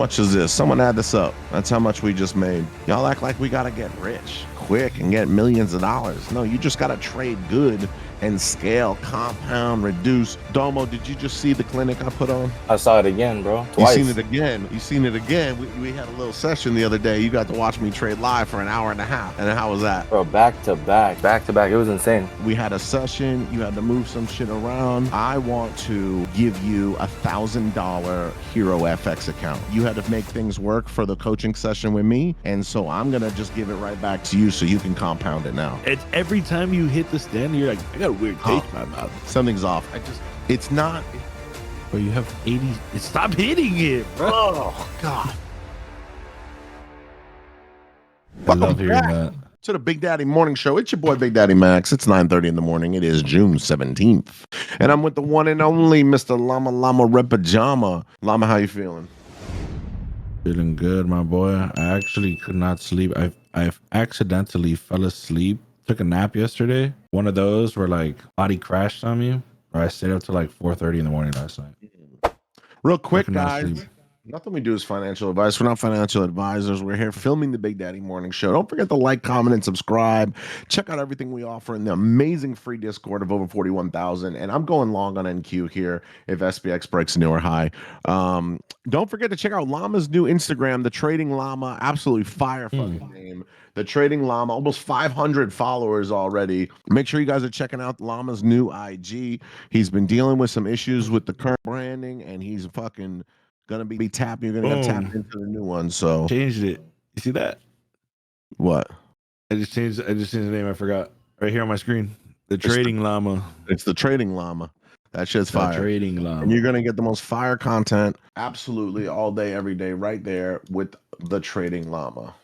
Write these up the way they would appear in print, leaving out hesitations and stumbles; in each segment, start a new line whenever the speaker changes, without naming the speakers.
much is this? Someone add this up. That's how much we just made. Y'all act like we gotta get rich quick and get millions of dollars. No, you just gotta trade good and scale, compound, reduce. Domo, did you just see the clinic I put on?
I saw it again, bro. Twice.
You seen it again. You seen it again. We had a little session the other day. You got to watch me trade live for an hour and a half. And how was that?
Bro, back to back. It was insane.
We had a session. You had to move some shit around. I want to give you $1,000 Hero FX account. You had to make things work for the coaching session with me. And so I'm going to just give it right back to you so you can compound it now.
It's every time you hit the stand, you're like, I got a weird taste in my mouth.
Something's off. It's not.
But you have 80. Stop hitting it, bro.
Oh, God.
I love hearing that.
To the Big Daddy Morning Show. It's your boy Big Daddy Max. It's 9:30 in the morning. It is June 17th. And I'm with the one and only Mr. Llama Red Pajama. Llama, how you feeling?
Feeling good, my boy. I actually could not sleep. I've accidentally fell asleep. Took a nap yesterday. One of those where like body crashed on me. Or I stayed up till like 4:30 in the morning last night.
Real quick, guys. Nothing we do is financial advice. We're not financial advisors. We're here filming the Big Daddy Morning Show. Don't forget to like, comment, and subscribe. Check out everything we offer in the amazing free Discord of over 41,000. And I'm going long on NQ here if SPX breaks a newer high. Don't forget to check out Llama's new Instagram, the Trading Llama. Absolutely fire fucking name. The Trading Llama, almost 500 followers already. Make sure you guys are checking out Llama's new IG. He's been dealing with some issues with the current branding, and he's fucking gonna be tapping. You're gonna get tapped into the new one. So
changed it. You see that?
What?
I just changed the name. I forgot. Right here on my screen. The Trading Llama.
It's the Trading Llama. That shit's fire.
Trading Llama.
And you're gonna get the most fire content absolutely all day, every day, right there with the Trading Llama.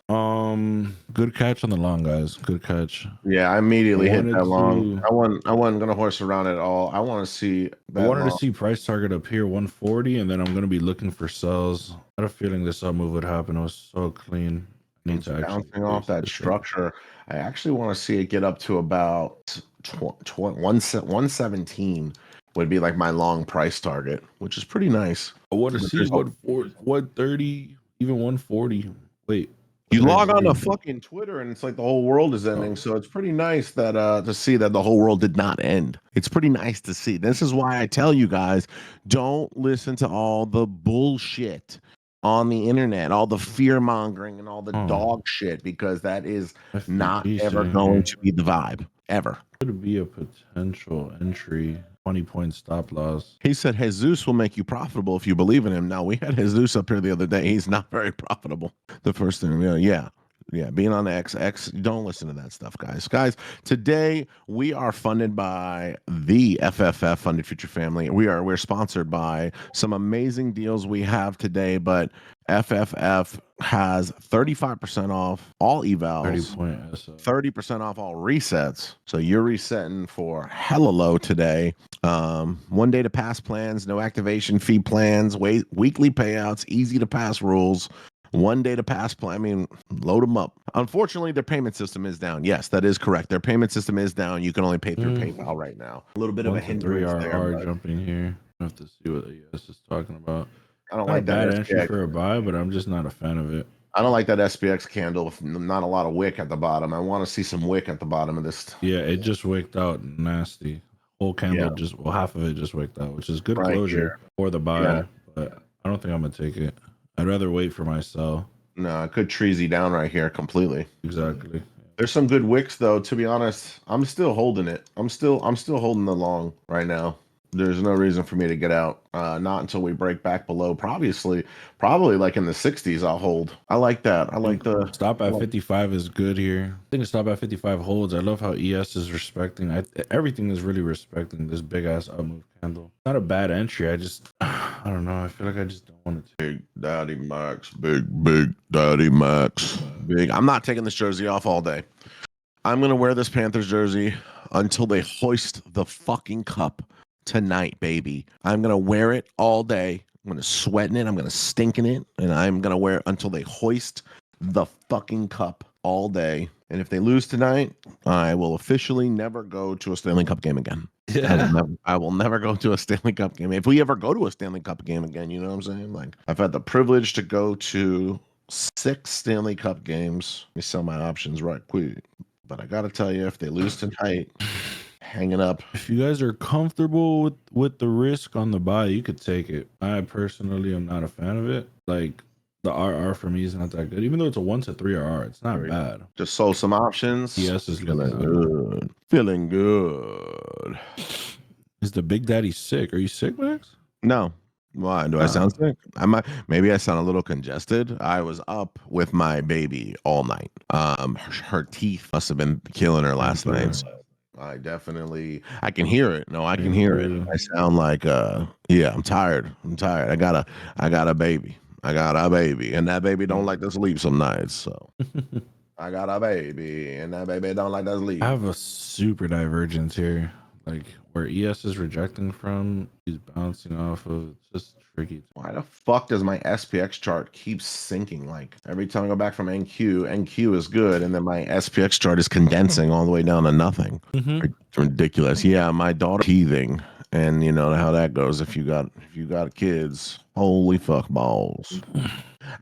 Good catch on the long, guys. Good catch.
Yeah, I immediately hit that long. I wasn't gonna horse around at all. I want to see that.
I wanted to see price target up here 140, and then I'm gonna be looking for sells. I had a feeling this up move would happen. It was so clean. I need to
bouncing off that structure. I actually want to see it get up to about 117 would be like my long price target, which is pretty nice.
I want to see 130, even 140. Wait.
You log on to fucking Twitter and it's like the whole world is ending. So it's pretty nice that to see that the whole world did not end. It's pretty nice to see. This is why I tell you guys, don't listen to all the bullshit on the internet, all the fear mongering and all the dog shit, because that is not ever going to be the vibe ever.
Could be a potential entry. 20-point stop loss.
He said Jesus will make you profitable if you believe in him. Now, we had Jesus up here the other day. He's not very profitable. The first thing, yeah. Being on the X, don't listen to that stuff, guys. Guys, today we are funded by the FFF Funded Future Family. We're sponsored by some amazing deals we have today, but FFF has 35% off all evals, 30% off all resets. So you're resetting for hella low today. 1 day to pass plans, no activation fee plans, weekly payouts, easy to pass rules. 1 day to pass plan. I mean, load them up. Unfortunately, their payment system is down. Yes, that is correct. Their payment system is down. You can only pay through PayPal right now. A little bit of a hindrance there.
Jumping here. I have to see what the US is talking about.
I don't like that
entry for a buy, but I'm just not a fan of it.
I don't like that SPX candle with not a lot of wick at the bottom. I want to see some wick at the bottom of this.
Yeah, it just wicked out nasty. Whole candle half of it just wicked out, which is good closure for the buy, but I don't think I'm gonna take it. I'd rather wait for my sell.
No, it could treasy down right here completely.
Exactly.
There's some good wicks though. To be honest, I'm still holding it. I'm still holding the long right now. There's no reason for me to get out. Not until we break back below. Probably like in the 60s. I'll hold. I like that. I like the
stop at 55 is good here. I think a stop at 55 holds. I love how ES is respecting. Everything is really respecting this big ass up move candle. Not a bad entry. I don't know. I feel like I just don't want to.
Big Daddy Max. Big Daddy Max. Big. I'm not taking this jersey off all day. I'm gonna wear this Panthers jersey until they hoist the fucking cup. Tonight, baby. I'm gonna wear it all day. I'm gonna sweat in it. I'm gonna stink in it, and I'm gonna wear it until they hoist the fucking cup all day. And if they lose tonight, I will officially never go to a Stanley Cup game again.
Yeah.
I will never go to a Stanley Cup game. If we ever go to a Stanley Cup game again, you know what I'm saying? Like, I've had the privilege to go to 6 Stanley Cup games. Let me sell my options right quick. But I got to tell you, if they lose tonight, hanging up.
If you guys are comfortable with the risk on the buy, you could take it. I personally am not a fan of it. Like the RR for me is not that good. Even though it's a 1-3 RR, it's not bad.
Just sold some options.
Yes, is
Feeling
looking good.
good. Feeling good.
Is the Big Daddy sick? Are you sick, Max?
No. Why? Do I sound sick? Maybe I sound a little congested. I was up with my baby all night. Her teeth must have been killing her last night. So I can hear it. No, I can hear it. I sound like yeah, I'm tired. I got a baby. And that baby don't like to sleep some nights. So I got a baby and that baby don't like to sleep.
I have a super divergence here. Like where ES is rejecting from, he's bouncing off of. It's just tricky.
Why the fuck does my SPX chart keep sinking? Like every time I go back from NQ is good, and then my SPX chart is condensing all the way down to nothing. It's ridiculous. Yeah, my daughter teething, and you know how that goes if you got kids. Holy fuck balls.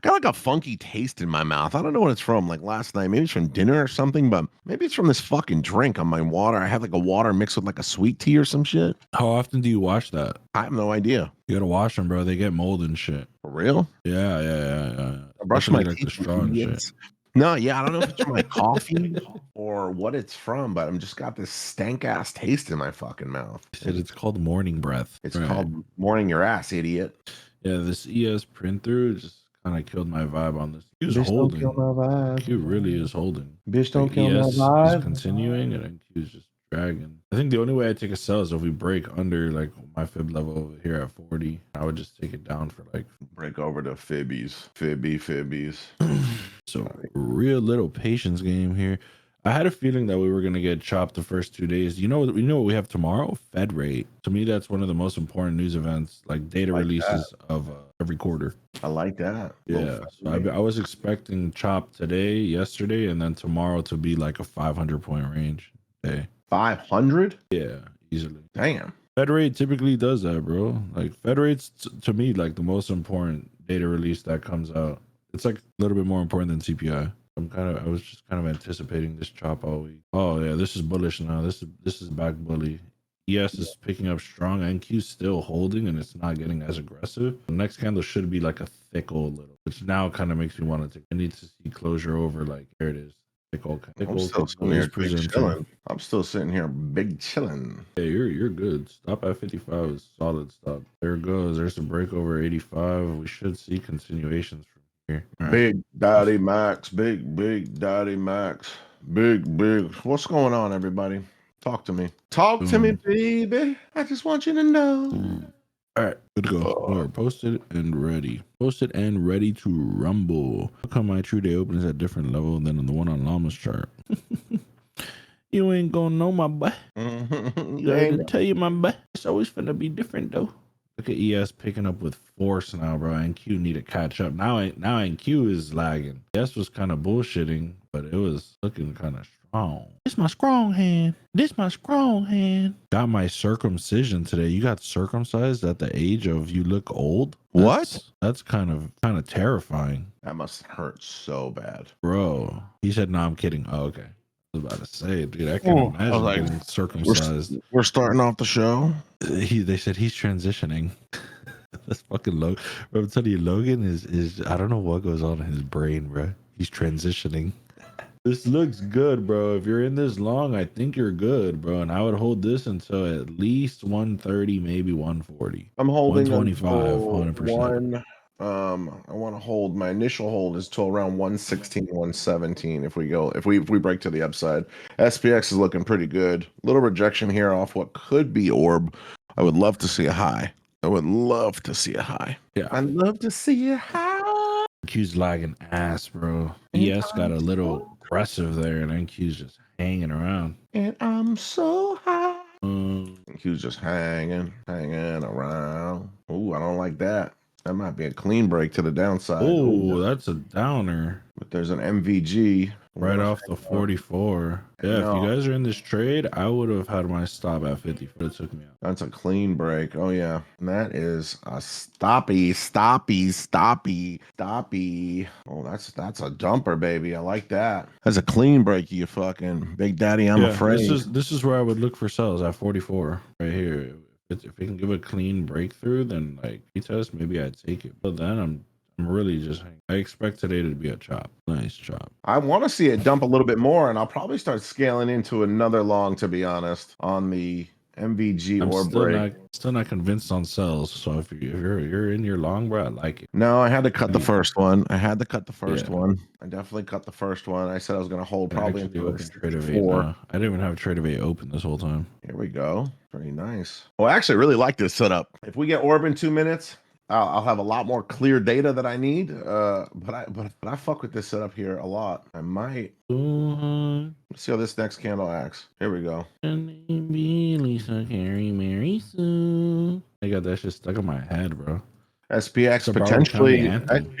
Got like a funky taste in my mouth. I don't know what it's from. Like last night, maybe it's from dinner or something, but maybe it's from this fucking drink on my water. I had like a water mixed with like a sweet tea or some shit.
How often do you wash that?
I have no idea.
You gotta wash them, bro. They get mold and shit.
For real?
Yeah.
I brush my
like
teeth
the straw and shit.
No, yeah, I don't know if it's from my coffee or what it's from, but I'm just got this stank ass taste in my fucking mouth.
He said it's called morning breath.
It's called morning your ass, idiot.
Yeah, this ES print through just kind of killed my vibe on this. He was
Bitch
holding.
don't kill my vibe.
Q really is holding.
Bitch don't
like
kill my
ES
vibe.
is continuing and then Q is just dragging. I think the only way I take a sell is if we break under like my fib level over here at 40. I would just take it down for like
break over to fibbies. Fibbies.
So real little patience game here. I had a feeling that we were gonna get chopped the first 2 days. You know what we have tomorrow? Fed rate. To me, that's one of the most important news events, like data releases of every quarter.
I like that.
Yeah, so I was expecting chop today, yesterday, and then tomorrow to be like a 500-point range day.
500?
Yeah, easily.
Damn.
Fed rate typically does that, bro. Like Fed rate's to me like the most important data release that comes out. It's like a little bit more important than CPI. I was just kind of anticipating this chop all week. Oh yeah, this is bullish now. This is back bully. ES is picking up strong. NQ's still holding and it's not getting as aggressive. The next candle should be like a thick old little, which now kind of makes me want to take. I need to see closure over like here it is. Thick old
I'm still sitting here big chilling. I'm still sitting here big chilling.
Yeah, you're good. Stop at 55 is solid stop. There it goes. There's a break over 85. We should see continuations from here. Right.
Big Daddy Max, big Daddy Max, big. What's going on, everybody? Talk to me. Talk to me, baby. I just want you to know.
All right, good to go. We're posted and ready. Posted and ready to rumble. How come my true day open is at different level than the one on Llama's chart? You ain't gonna know, my boy. I tell you, my boy. It's always finna be different, though. Look at ES picking up with force now, bro. NQ need to catch up. Now NQ is lagging. ES was kind of bullshitting, but it was looking kind of strong. This my strong hand. Got my circumcision today. You got circumcised at the age of you look old? That's kind of terrifying.
That must hurt so bad.
Bro. He said, no, I'm kidding. Oh, okay. I was about to say, dude, I can't imagine getting circumcised.
We're starting off the show.
They said he's transitioning. That's fucking Logan. Bro, I'm telling you, Logan is I don't know what goes on in his brain, bro. He's transitioning. This looks good, bro. If you're in this long, I think you're good, bro. And I would hold this until at least 130, maybe 140.
I'm holding
125, 100%.
I want to hold, my initial hold is till around 116, 117 if we break to the upside. SPX is looking pretty good. Little rejection here off what could be orb. I would love to see a high. Yeah, I'd love to see a high.
Q's lagging ass, bro. ES got a little aggressive there, and then Q's just hanging around.
And I'm so high. Q's just hanging around. Ooh, I don't like that. That might be a clean break to the downside.
Oh, that's a downer.
But there's an MVG
right
wish
off
I
the
know.
44.
I
Yeah, if you
know.
guys are in this trade, I would have had my stop at 50, but it took me out.
That's a clean break. Oh yeah. And that is a stoppy. Oh, that's a dumper, baby. I like that. That's a clean break, you fucking Big Daddy. I'm
Yeah,
afraid.
this is where I would look for sells at 44 right here. If it can give a clean breakthrough, then like retest, maybe I'd take it. But then I'm really just I expect today to be a chop. Nice chop.
I want to see it dump a little bit more, and I'll probably start scaling into another long, to be honest, on the MVG
I'm
or break.
still not convinced on sells. So if you're in your long, bro, I like it.
No, I had to cut the
Like,
first one. I had to cut the first
yeah.
one. I definitely cut the first one. I said I was going to hold
I
probably
actually
until
opened
it's
trade of 8
4.
now. I didn't even have trade of 8 open this whole time.
Here we go. Very nice. Well, I actually really like this setup. If we get orb in 2 minutes, I'll have a lot more clear data that I need. But I fuck with this setup here a lot. I might. Let's see how this next candle acts. Here we go.
I got that shit stuck in my head, bro.
SPX
So Broward County anthem.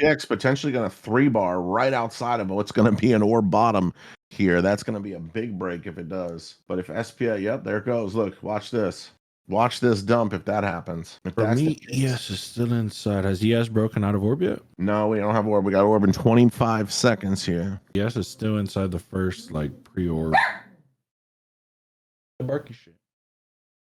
gonna 3-bar right outside of what's gonna be an orb bottom here. That's gonna be a big break if it does. But if SPX, yep, there it goes. Look, watch this. Watch this dump if that happens. If
For
that's
me,
the case.
ES is still inside. Has ES broken out of orb yet?
No, we don't have orb. We got orb in 25 seconds here.
ES is still inside the first like pre-orb. The barking shit.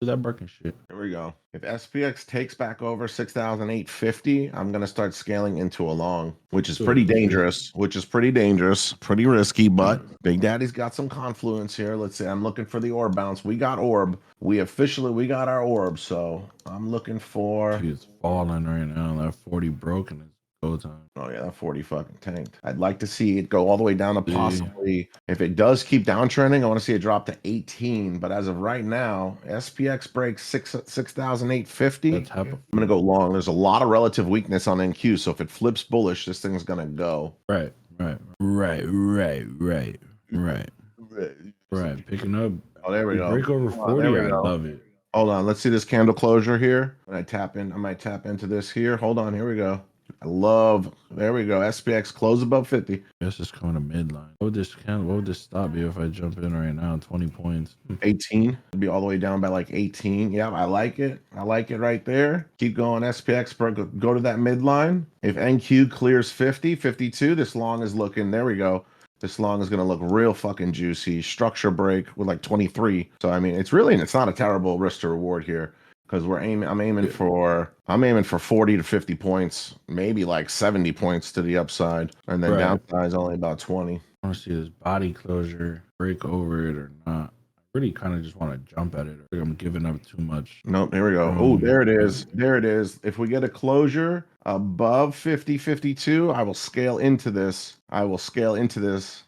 Do that barking shit.
Here we go. If SPX takes back over 6,850, I'm going to start scaling into a long, which is pretty dangerous, pretty risky, but Big Daddy's got some confluence here. Let's see. I'm looking for the orb bounce. We got orb. We got our orb. So I'm looking for.
It's falling right now. That 40 broken. It's go time.
Oh yeah, that 40 fucking tanked. I'd like to see it go all the way down to possibly, if it does keep downtrending, I want to see it drop to 18. But as of right now, SPX breaks 6,850. I'm gonna go long. There's a lot of relative weakness on NQ, so if it flips bullish, this thing's gonna go.
Right. Picking up.
Oh, there we go.
Break over 40. I love it.
Hold on, let's see this candle closure here. When I might tap into this here. Hold on, here we go. There we go. SPX close above 50.
Guess it's coming to midline. What would this stop be if I jump in right now? 20 points.
18. It'd be all the way down by like 18. Yeah, I like it. I like it right there. Keep going. SPX go to that midline. If NQ clears 50, 52, this long is looking. There we go. This long is going to look real fucking juicy. Structure break with like 23. So I mean, it's not a terrible risk to reward here. Because I'm aiming for 40 to 50 points, maybe like 70 points to the upside, and then downside is only about 20.
I want to see this body closure break over it or not. I really kind of just want to jump at it. I'm giving up too much.
Nope, here we go. Oh, there it is. There it is. If we get a closure above 50, 52, I will scale into this. Here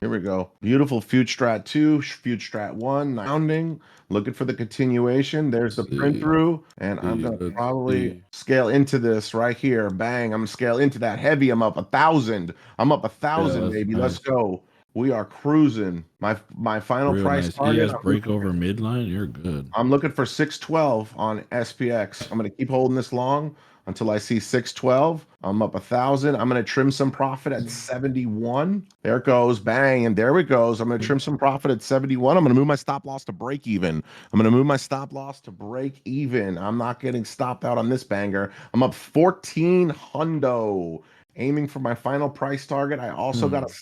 we go. Beautiful Fuge Strat 2, Fuge Strat 1, rounding. Looking for the continuation. There's the print through, and I'm gonna probably scale into this right here. Bang! I'm gonna scale into that heavy. I'm up 1,000. Baby. Nice. Let's go. We are cruising. My final real price target.
Break over midline. You're good.
I'm looking for 612 on SPX. I'm gonna keep holding this long until I see 612. I'm up 1,000. I'm going to trim some profit at 71. There it goes. Bang. And there it goes. I'm going to trim some profit at 71. I'm going to move my stop loss to break even. I'm not getting stopped out on this banger. I'm up 14 hundo. Aiming for my final price target. I also got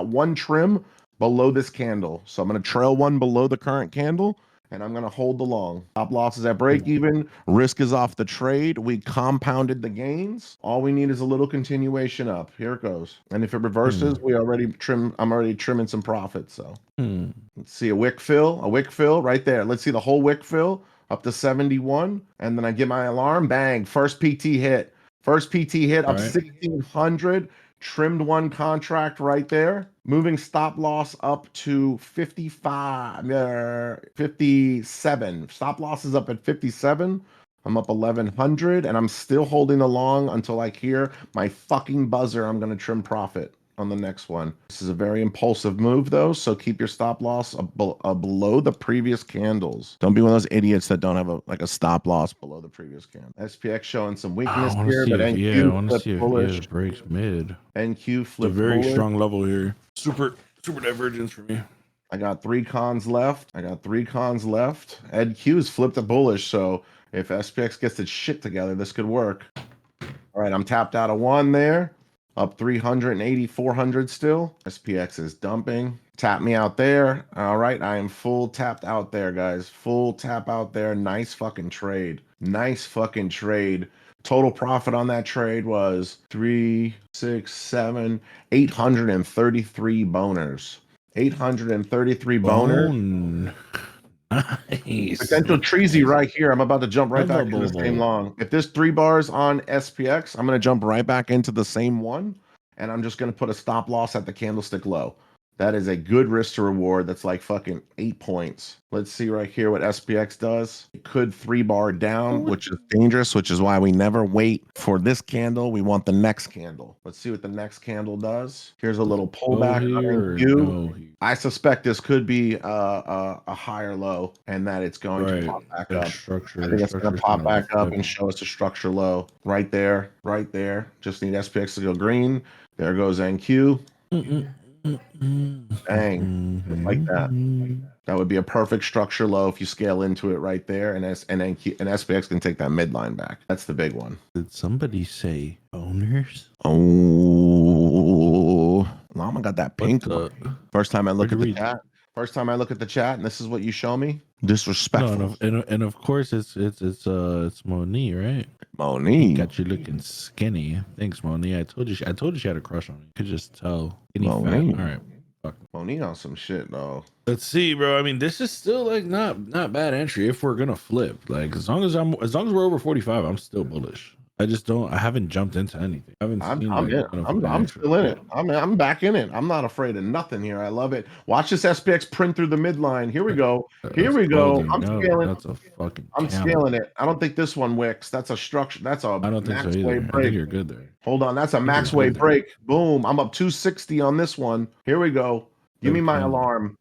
one trim below this candle. So I'm going to trail one below the current candle. And I'm going to hold the long. Stop losses at break even. Risk is off the trade. We compounded the gains. All we need is a little continuation up. Here it goes. And if it reverses, I'm already trimming some profit. So let's see a wick fill right there. Let's see the whole wick fill up to 71. And then I get my alarm. Bang. First PT hit up 1,600. Trimmed one contract right there. Moving stop loss up to 57. Stop loss is up at 57. I'm up 1,100, and I'm still holding along until I hear my fucking buzzer. I'm going to trim profit on the next one. This is a very impulsive move, though, so keep your stop loss below the previous candles. Don't be one of those idiots that don't have a stop loss below the previous candle. SPX showing some weakness here, but NQ
I want to see if it breaks mid.
NQ flipped
a very strong level here. Super Super divergence for me.
I got 3 cons left. Ed Q's flipped a bullish, so if SPX gets its shit together, this could work. All right, I'm tapped out of 1 there. Up 380, 400 still. SPX is dumping. Tap me out there. All right, I am full tapped out there, guys. Full tap out there. Nice fucking trade. Total profit on that trade was 3, 6, 7, 833 boners. 833 boners.
Bone. Nice.
Potential treasy right here. I'm about to jump right back into the same
Lovable.
long. If there's 3 bars on SPX, I'm going to jump right back into the same one. And I'm just going to put a stop loss at the candlestick low. That is a good risk to reward. That's like fucking 8 points. Let's see right here what SPX does. It could 3-bar down, which is dangerous, which is why we never wait for this candle. We want the next candle. Let's see what the next candle does. Here's a little pullback. I suspect this could be a higher low and that it's going to pop back up. I think it's going to pop back up and show us a structure low right there. Just need SPX to go green. There goes NQ. Bang, just like that. That would be a perfect structure low if you scale into it right there, and SPX can take that midline back. That's the big one.
Did somebody say owners?
Oh, Llama got that pink
What
one. First time I look at the chat. And this is what you show me. Disrespectful.
And of course it's Monique, right?
Monique
got you looking skinny. Thanks, Monique. I told you she had a crush on me. You could just tell. Skinny fat. All right. Fuck.
Monique on some shit though.
Let's see, bro. I mean, this is still like not bad entry if we're gonna flip. Like as long as we're over 45, I'm still bullish. I haven't jumped into anything. I haven't seen
I'm still in it. I'm back in it. I'm not afraid of nothing here. I love it. Watch this SPX print through the midline. Here we go. I'm scaling.
That's a fucking
I'm scaling it. I don't think this one wicks. That's a structure. That's a
I don't think so
max
either.
wave
I
break.
think you're good there.
Hold on. That's a max wave break. Boom. I'm up 260 on this one. Here we go. Give me my alarm.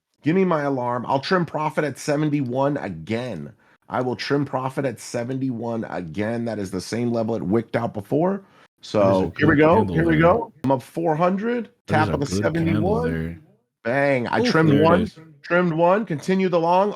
I'll trim profit at 71 again. I will trim profit at 71 again. That is the same level it wicked out before. So here we go. I'm up 400. Tap on the 71. Bang. I trimmed one. Continue the long.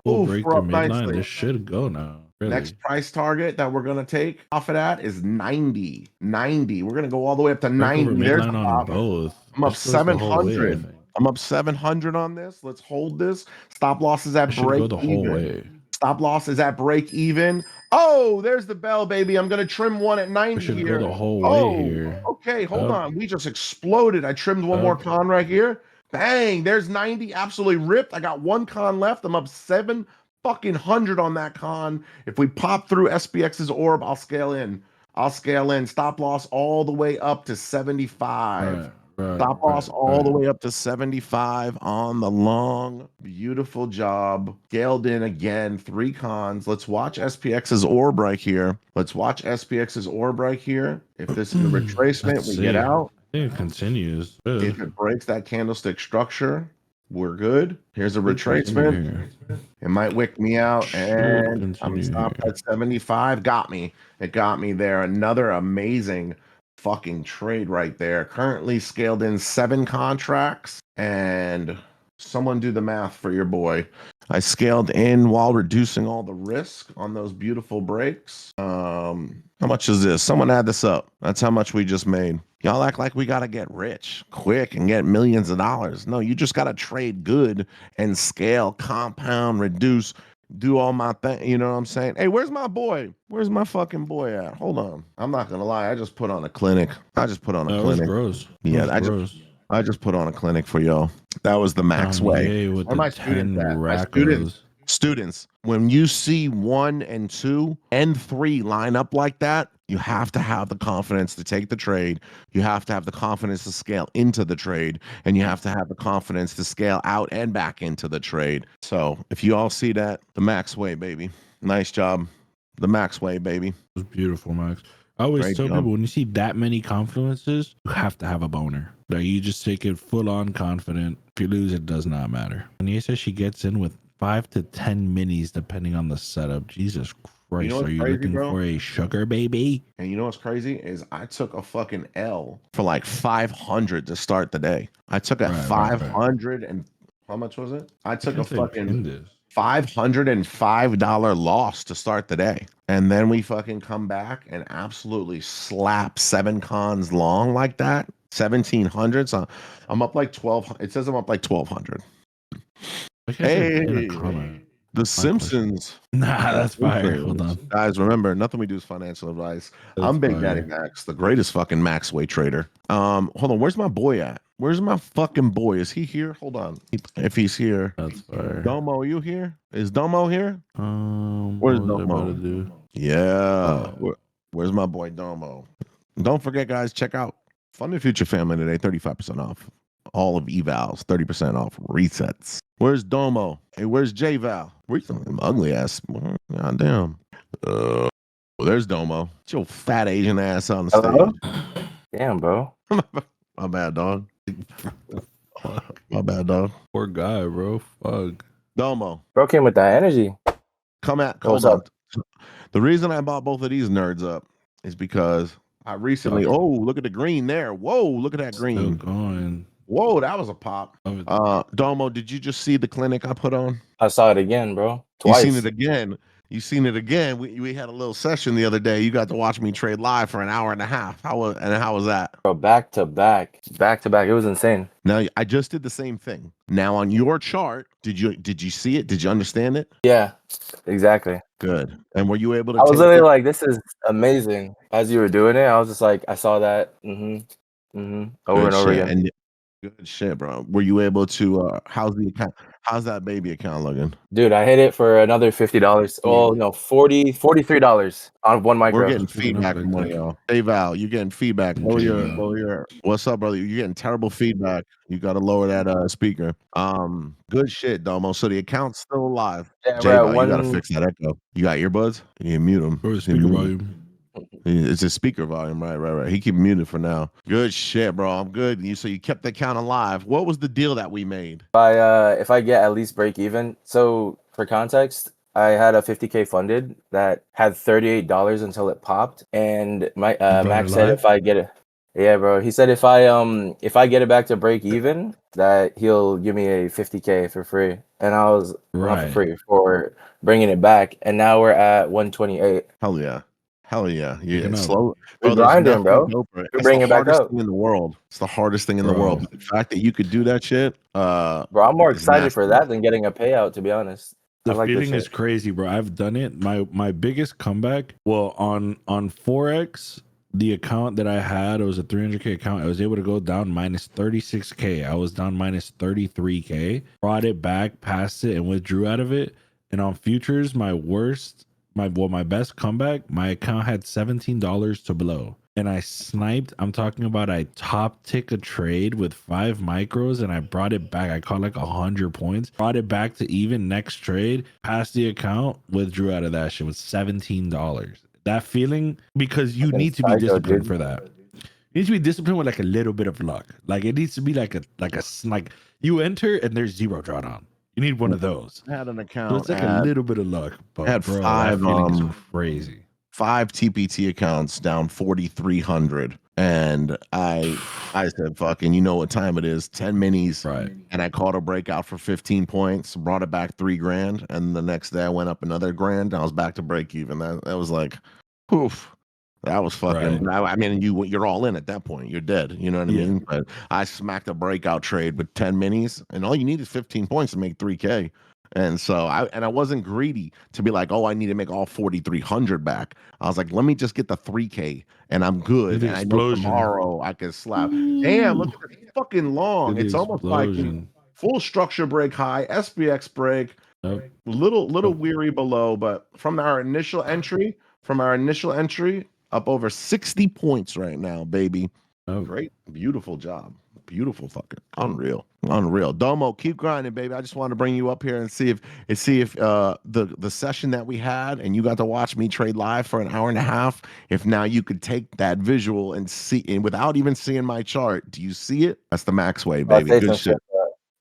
We're up nicely.
This should go now. Really.
Next price target that we're going to take profit at is 90. We're going to go all the way up to 90. There's the on both. I'm up 700. I'm up 700 on this. Let's hold this. Stop loss is at break even. Stop loss is at break even. Oh, there's the bell, baby. I'm going to trim one at 90
should
here.
Go the whole way here.
Okay, hold on. We just exploded. I trimmed one more con right here. Bang, there's 90. Absolutely ripped. I got 1 con left. I'm up 700 on that con. If we pop through SPX's orb, I'll scale in. Stop loss all the way up to 75. Stop loss all the way up to 75 on the long. Beautiful job. Scaled in again. 3 cons. Let's watch SPX's orb right here. If this is a retracement, we get out.
I think it continues.
If it breaks that candlestick structure, we're good. Here's a retracement. It might wick me out, and I'm stopped at 75. It got me there. Another amazing fucking trade right there. Currently scaled in 7 contracts, and someone do the math for your boy. I scaled in while reducing all the risk on those beautiful breaks. How much is this? Someone add this up. That's how much we just made. Y'all act like we got to get rich quick and get millions of dollars. No, you just got to trade good and scale, compound, reduce, do all my thing. You know what I'm saying? Hey, where's my boy? Where's my fucking boy at? Hold on. I'm not going to lie. I just put on a clinic.
Gross.
Yeah, I just put on a clinic for y'all. That was the max way.
With the 10 rackos.
Students, when you see 1 and 2 and 3 line up like that, you have to have the confidence to take the trade. You have to have the confidence to scale into the trade, and you have to have the confidence to scale out and back into the trade. So if you all see that, the max way, baby. Nice job. The max way, baby.
It was beautiful, Max. I always tell people, when you see that many confluences, you have to have a boner. Like, you just take it full on confident. If you lose, it does not matter. And he says she gets in with 5 to 10 minis depending on the setup. Jesus Bryce,
You know
are
what's
you
crazy,
looking
bro?
for a sugar baby?
And you know what's crazy is I took a fucking L for like 500 to start the day. I took a
Right.
500 and how much was it? I took a fucking
this.
$505 loss to start the day. And then we fucking come back and absolutely slap 7 cons long like that. 1700. So I'm up like 12. It says I'm up like 1200.
In a
Hey,
comment.
The
My question.
Simpsons.
Nah, that's fire. Hold
Simpsons.
on.
Guys, remember, nothing we do is financial advice.
That's
I'm Big Daddy
fire.
Max, the greatest fucking Maxway trader. Hold on, where's my boy at? Where's my fucking boy? Is he here? Hold on. If he's here.
That's fire.
Domo, you here? Is Domo here?
What
Where's
was I about to
Domo?
do?
Yeah. Where's my boy Domo? Don't forget, guys, check out Fund the Future Family today, 35% off. All of evals, 30% off resets. Where's Domo? Hey, where's J-Val? Where's them ugly ass? God damn. Well, there's Domo. Get your fat Asian ass on the
Hello?
stage.
Damn, bro.
My bad, dog. My bad, dog.
Poor guy, bro. Fuck.
Domo,
Bro came with that energy.
hold
What's
on.
up?
The reason I bought both of these nerds up is because I recently, look at the green there. Whoa, look at that
Still
green.
going.
Whoa, that was a pop.
Love it.
Domo, did you just see the clinic I put on?
I saw it again, bro.
You
Twice.
seen it again. You seen it again. We had a little session the other day. You got to watch me trade live for an hour and a half. How was that?
Bro, back to back. Back to back. It was insane.
Now I just did the same thing. Now on your chart, did you see it? Did you understand it?
Yeah, exactly.
Good. And were you able to
I was
take
literally
it?
like, this is amazing. As you were doing it, I was just like, I saw that. Over
Good
and over
shit.
again.
And good shit, bro. Were you able to how's the account? How's that baby account looking?
Dude, I hit it for another $50. Oh, no, $43 on one
We're
micro.
getting feedback from one of y'all. Hey Val, you getting feedback. Lower your what's up, brother? You're getting terrible feedback. You gotta lower that speaker. Good shit, Domo. So the account's still alive.
Yeah,
J
we're at
Val, you gotta
one.
fix that echo. You got earbuds? You mute them.
Bro, speaker volume.
It's a speaker volume, right. He keep muted for now. Good shit, bro. I'm good. So you kept the account alive. What was the deal that we made?
If I get at least break even. So for context, I had a 50K funded that had $38 until it popped, and my Max said if I get it, yeah, bro. He said if I get it back to break even, that he'll give me a 50K for free, and I was not for free for bringing it back, and now we're at 128.
Hell yeah. Yeah,
Picking
it's
up.
slow.
We're
Bro, there's
grinding,
nothing
bro.
doper.
We're
It's the
bringing it back
hardest
up.
thing in the world. It's the hardest thing in the world.
Bro.
The fact that you could do that shit,
Bro, I'm more
is
excited for
massive.
that than getting a payout, to be honest. I
The
like this
feeling
shit.
is crazy, bro. I've done it. My biggest comeback, well, on Forex, the account that I had, it was a 300K account. I was able to go down minus 36K. I was down minus 33K. Brought it back, passed it, and withdrew out of it. And on futures, my best comeback, my account had $17 to blow. And I sniped. I'm talking about I top tick a trade with 5 micros and I brought it back. I caught like 100 points, brought it back to even next trade, passed the account, withdrew out of that shit with $17. That feeling, because you need to be disciplined for that. You need to be disciplined with like a little bit of luck. Like it needs to be like you enter and there's 0 drawdown. You need one of those.
I had an
So
account.
it's like a little bit of luck, but
had
bro,
5
that feeling is crazy.
5 TPT accounts down 4,300, and I said, "Fucking, you know what time it is? 10 minis."
Right.
And I caught a breakout for 15 points, brought it back $3,000, and the next day I went up another grand. I was back to break even. That was like, poof. That was fucking.
Right.
I mean, you're all in at that point. You're dead. You know what I mean? But I smacked a breakout trade with 10 minis, and all you need is 15 points to make 3K. And so I wasn't greedy to be like, oh, I need to make all 4,300 back. I was like, let me just get the 3K and I'm good. And I know tomorrow I can slap. Damn, look at this fucking long. It's almost like full structure break high, SPX break, little weary below, but from our initial entry, up over 60 points right now, baby. Great, beautiful job. Beautiful, fucking unreal. Domo, keep grinding, baby. I just wanted to bring you up here and see if the session that we had and you got to watch me trade live for an hour and a half. If now you could take that visual and see, and without even seeing my chart, do you see it? That's the Max way, baby. Good shit.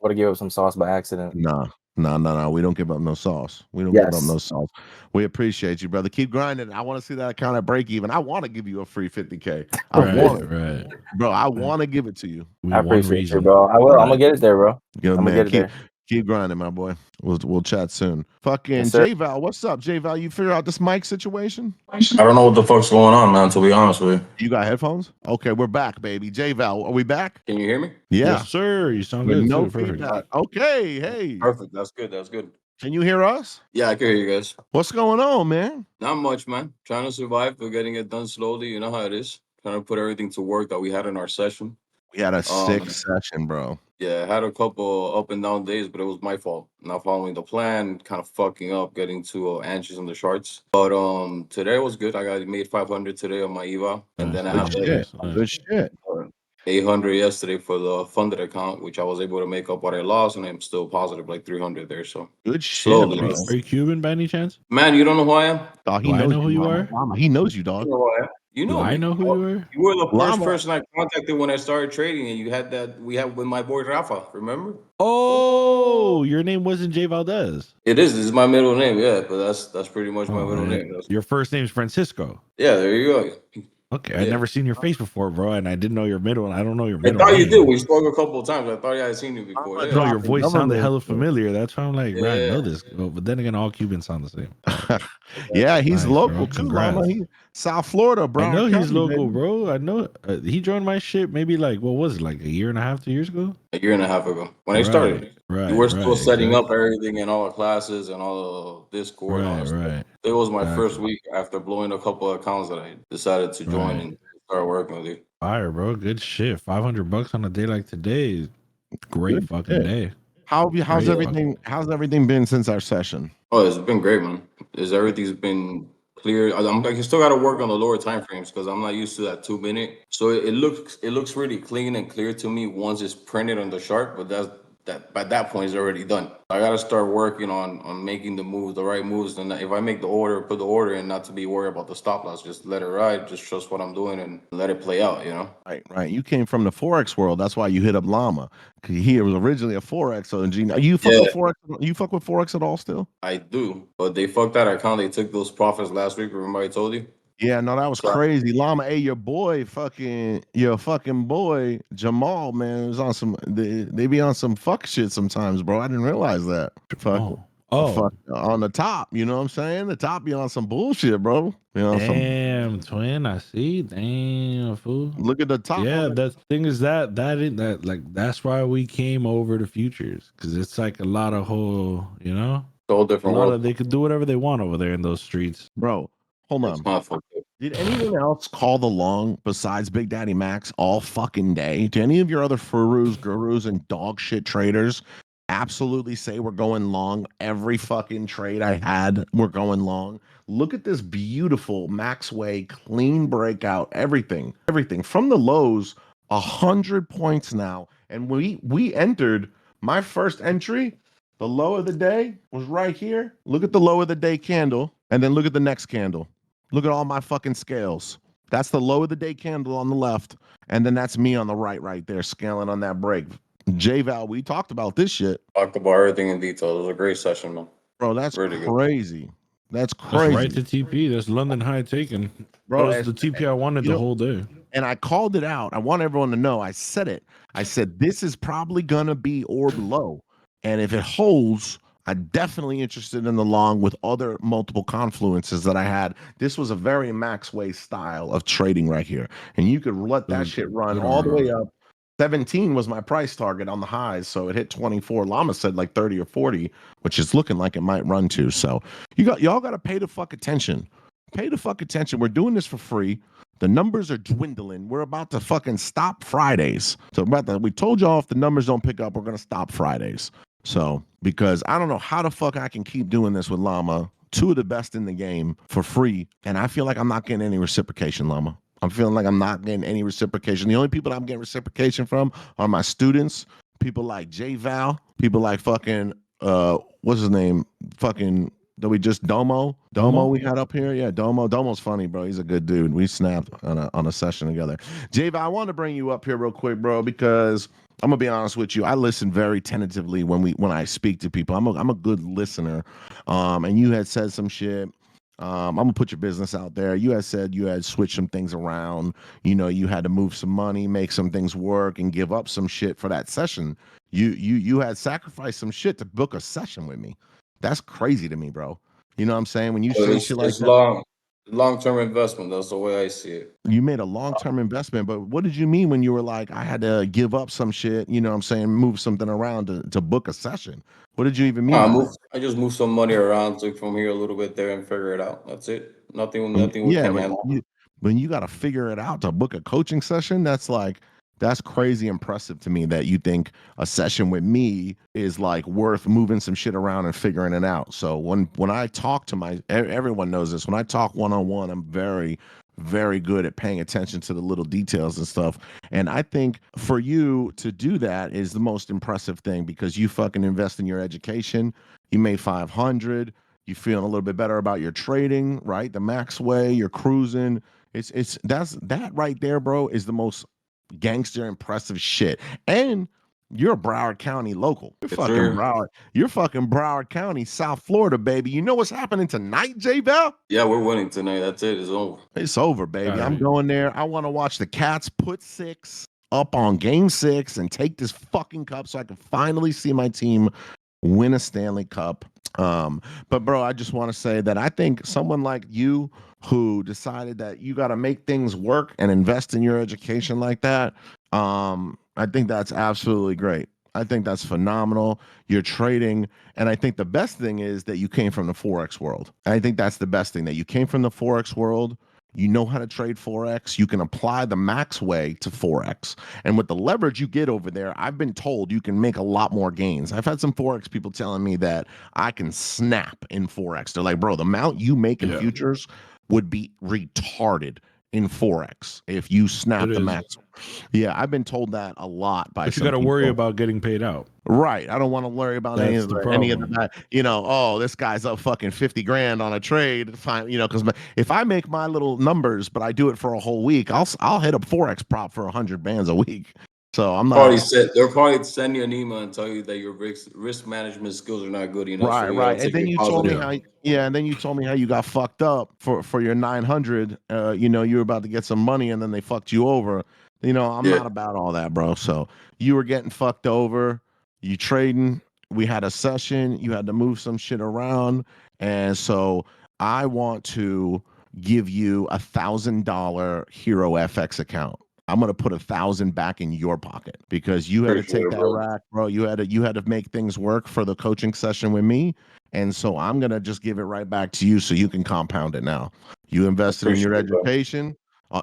Would have gave up some sauce by accident.
Nah, No. We don't give up no sauce. We don't give up
Yes.
no sauce. We appreciate you, brother. Keep grinding. I want to see that account at break even. I want to give you a free 50K. I
Right,
want it,
right.
bro. I want to give it to you.
We
I
one
appreciate you,
reason.
bro. I will. I'm gonna
Right.
get it there, bro.
Yo,
I'm gonna
man,
get it there.
keep grinding, my boy. We'll chat soon. Fucking
Yes, sir.
J Val, what's up, J Val? You figure out this mic situation?
I don't know what the fuck's going on, man, to be honest with you.
You got headphones? Okay, we're back, baby. J Val, are we back?
Can you hear me?
Yeah,
Yes, sir. You sound
with
good
no
too. Perfect.
feedback. Okay, hey,
Perfect. That's good. That's good.
can you hear us?
Yeah, I can hear you guys.
What's going on, man?
Not much, man. Trying to survive, but getting it done slowly. You know how it is. Trying to put everything to work that we had in our session.
We had a sick
Um,
session, bro.
yeah, I had a couple up and down days, but it was my fault. Not following the plan, kind of fucking up, getting too anxious on the charts. But today was good. I got made 500 today on my EVA, and then I
Good
had
shit. Good shit.
800 yesterday for the funded account, which I was able to make up what I lost, and I'm still positive like 300 there. So
Good shit,
slowly,
bro.
Are you Cuban by any chance?
man. You don't know who I am?
Dog, he
Do I
knows
know who you
Llama.
are?
Llama, he knows you,
You
dog.
know who I am. You
Do
know
I
me.
know who you are?
You were the first
Llama.
person I contacted when I started trading, and you had that we had with my boy Rafa. Remember?
Oh, your name wasn't Jay Valdez.
It is. This is my middle name. Yeah, but that's pretty much my
Oh,
middle
man.
name.
Your first name's Francisco.
Yeah, there you go.
Okay, I'd
Yeah.
never seen your face before, bro, and I didn't know your middle. I don't know your
I
middle
thought you
name.
did. We spoke a couple of times. I thought I had seen you before.
Llama
Yeah.
No, your
dropping
voice sounded
government.
hella familiar. That's why I'm like, bro, I know
Yeah.
this. But then again, all Cubans sound the same.
Yeah, he's
Nice,
local
bro.
too, Llama.
Congrats.
He South Florida,
I
Broward
know he's
County,
local,
baby.
bro. I know he joined my shit maybe like what was it, like a year and a half, 2 years ago?
A year and a half ago when I
Right,
started.
right,
You were still
right,
setting up
exactly.
everything and all the classes and all the Discord and all
Right,
that stuff.
right,
It was my first
exactly.
week after blowing a couple of accounts that I decided to join
Right.
and start working with you.
Fire, bro. Good shit. $500 on a day like today. Great
Good
fucking
shit.
day.
How's
Great
everything? How's everything been since our session?
Oh, it's been great, man. Everything's been clear. I'm like, you still got to work on the lower time frames because I'm not used to that 2 minute. So it looks really clean and clear to me once it's printed on the chart. But that by that point it's already done. I got to start working on making the moves, the right moves. And if I make the order, put the order in, not to be worried about the stop loss. Just let it ride. Just trust what I'm doing and let it play out. You know.
Right. You came from the forex world. That's why you hit up Llama. He was originally a forex. So, you fuck
Yeah.
with forex? You fuck with forex at all still?
I do, but they fucked that account. They took those profits last week. Remember I told you?
Yeah, no, that was
So
crazy. Llama, hey, your fucking boy Jamal, man, was on some. They be on some fuck shit sometimes, bro. I didn't realize that. Fuck on the top. You know what I'm saying? The top be on some bullshit, bro. You know,
Damn, twin. I see. Damn, fool.
look at the top.
Yeah, the thing is that's why we came over to futures because it's like a lot of whole,
whole
a
different
lot
world.
of they could do whatever they want over there in those streets.
Bro. Hold
It's
on.
not fucked up.
Did anyone else call the long besides Big Daddy Max all fucking day? Do any of your other furus, gurus, and dog shit traders absolutely say we're going long? Every fucking trade I had, we're going long. Look at this beautiful Maxway clean breakout. Everything from the lows, 100 points now. And we entered my first entry. The low of the day was right here. Look at the low of the day candle, and then look at the next candle. Look at all my fucking scales. That's the low of the day candle on the left, and then that's me on the right there, scaling on that break. J-Val, we talked about this shit.
Talked about everything in detail. It was a great session, man.
Bro, that's
Really good.
crazy. That's
That's
crazy.
right to TP. That's London High taken.
Bro,
That was the TP I wanted the whole day.
And I called it out. I want everyone to know. I said it. I said, this is probably going to be orb low. And if it holds, I'm definitely interested in the long with other multiple confluences that I had. This was a very Maxway style of trading right here. And you could let that shit run all the way up. 17 was my price target on the highs. So it hit 24. Llama said like 30 or 40, which is looking like it might run to. So y'all got to pay the fuck attention. Pay the fuck attention. We're doing this for free. The numbers are dwindling. We're about to fucking stop Fridays. So we told y'all if the numbers don't pick up, we're going to stop Fridays. So, because I don't know how the fuck I can keep doing this with Llama, two of the best in the game for free. And I feel like I'm not getting any reciprocation, Llama. I'm feeling like I'm not getting any reciprocation. The only people that I'm getting reciprocation from are my students, people like J Val, people like fucking, what's his name? Fucking, that we just Domo we had up here. Yeah, Domo's funny, bro. He's a good dude. We snapped on a session together. J Val, I wanted to bring you up here real quick, bro, because I'm gonna be honest with you. I listen very tentatively when I speak to people. I'm a good listener. And you had said some shit. I'm gonna put your business out there. You had said you had switched some things around. You know, you had to move some money, make some things work, and give up some shit for that session. You had sacrificed some shit to book a session with me. That's crazy to me, bro. You know what I'm saying? When you
But
say shit like
it's
that,
long-term investment. That's the way I see it.
you made a long-term investment, but what did you mean when you were like, I had to give up some shit, you know what I'm saying, move something around to book a session? What did you even mean by that?
I just move some money around, took from here a little bit there, and figure it out. That's it. Nothing we
Yeah,
can't
but
handle.
when you got to figure it out to book a coaching session, that's crazy impressive to me that you think a session with me is like worth moving some shit around and figuring it out. So when I talk to everyone knows this. When I talk one on one, I'm very very good at paying attention to the little details and stuff. And I think for you to do that is the most impressive thing because you fucking invest in your education. You made 500. You feeling a little bit better about your trading, right? The max way, you're cruising. That right there, bro, is the most gangster impressive shit. And you're a Broward County local. You're
Yes,
fucking
sir.
Broward. You're fucking Broward County, South Florida, baby. You know what's happening tonight, J Bell?
Yeah, we're winning tonight. That's it. It's over.
It's over, baby.
Got
I'm
it.
going there. I want to watch the Cats put 6 up on game 6 and take this fucking cup so I can finally see my team win a Stanley Cup. But bro, I just want to say that I think someone like you who decided that you got to make things work and invest in your education like that, I think that's absolutely great. I think that's phenomenal. You're trading, and I think the best thing is that you came from the Forex world. I think that's the best thing that you came from the Forex world. You know how to trade Forex. You can apply the max way to Forex. And with the leverage you get over there, I've been told you can make a lot more gains. I've had some Forex people telling me that I can snap in Forex. They're like, bro, the amount you make in
Yeah,
futures would be retarded in Forex if you snap
it
the
is.
max. Yeah, I've been told that a lot by
But you
some
got to worry
people.
about getting paid out.
Right. I don't want to worry about
That's the
any of
problem.
the oh, this guy's up fucking 50 grand on a trade. Fine, because if I make my little numbers, but I do it for a whole week, I'll hit a Forex prop for 100 bands a week. So I'm not
They'll probably send you an email and tell you that your risk management skills are not good enough, so
right,
you
right.
gotta
And
take
then
your
you told me
positive.
Yeah.
and then you told me how you got fucked up for your 900. You were about to get some money and then they fucked you over. I'm
Yeah,
not about all that, bro. So you were getting fucked over, you trading, we had a session, you had to move some shit around. And so I want to give you $1,000 Hero FX account. I'm gonna put 1,000 back in your pocket because you had to
appreciate
take
it,
that
bro.
rack, bro. You had to make things work for the coaching session with me, and so I'm gonna just give it right back to you so you can compound it now. You invested in your
Appreciate it, bro.
education.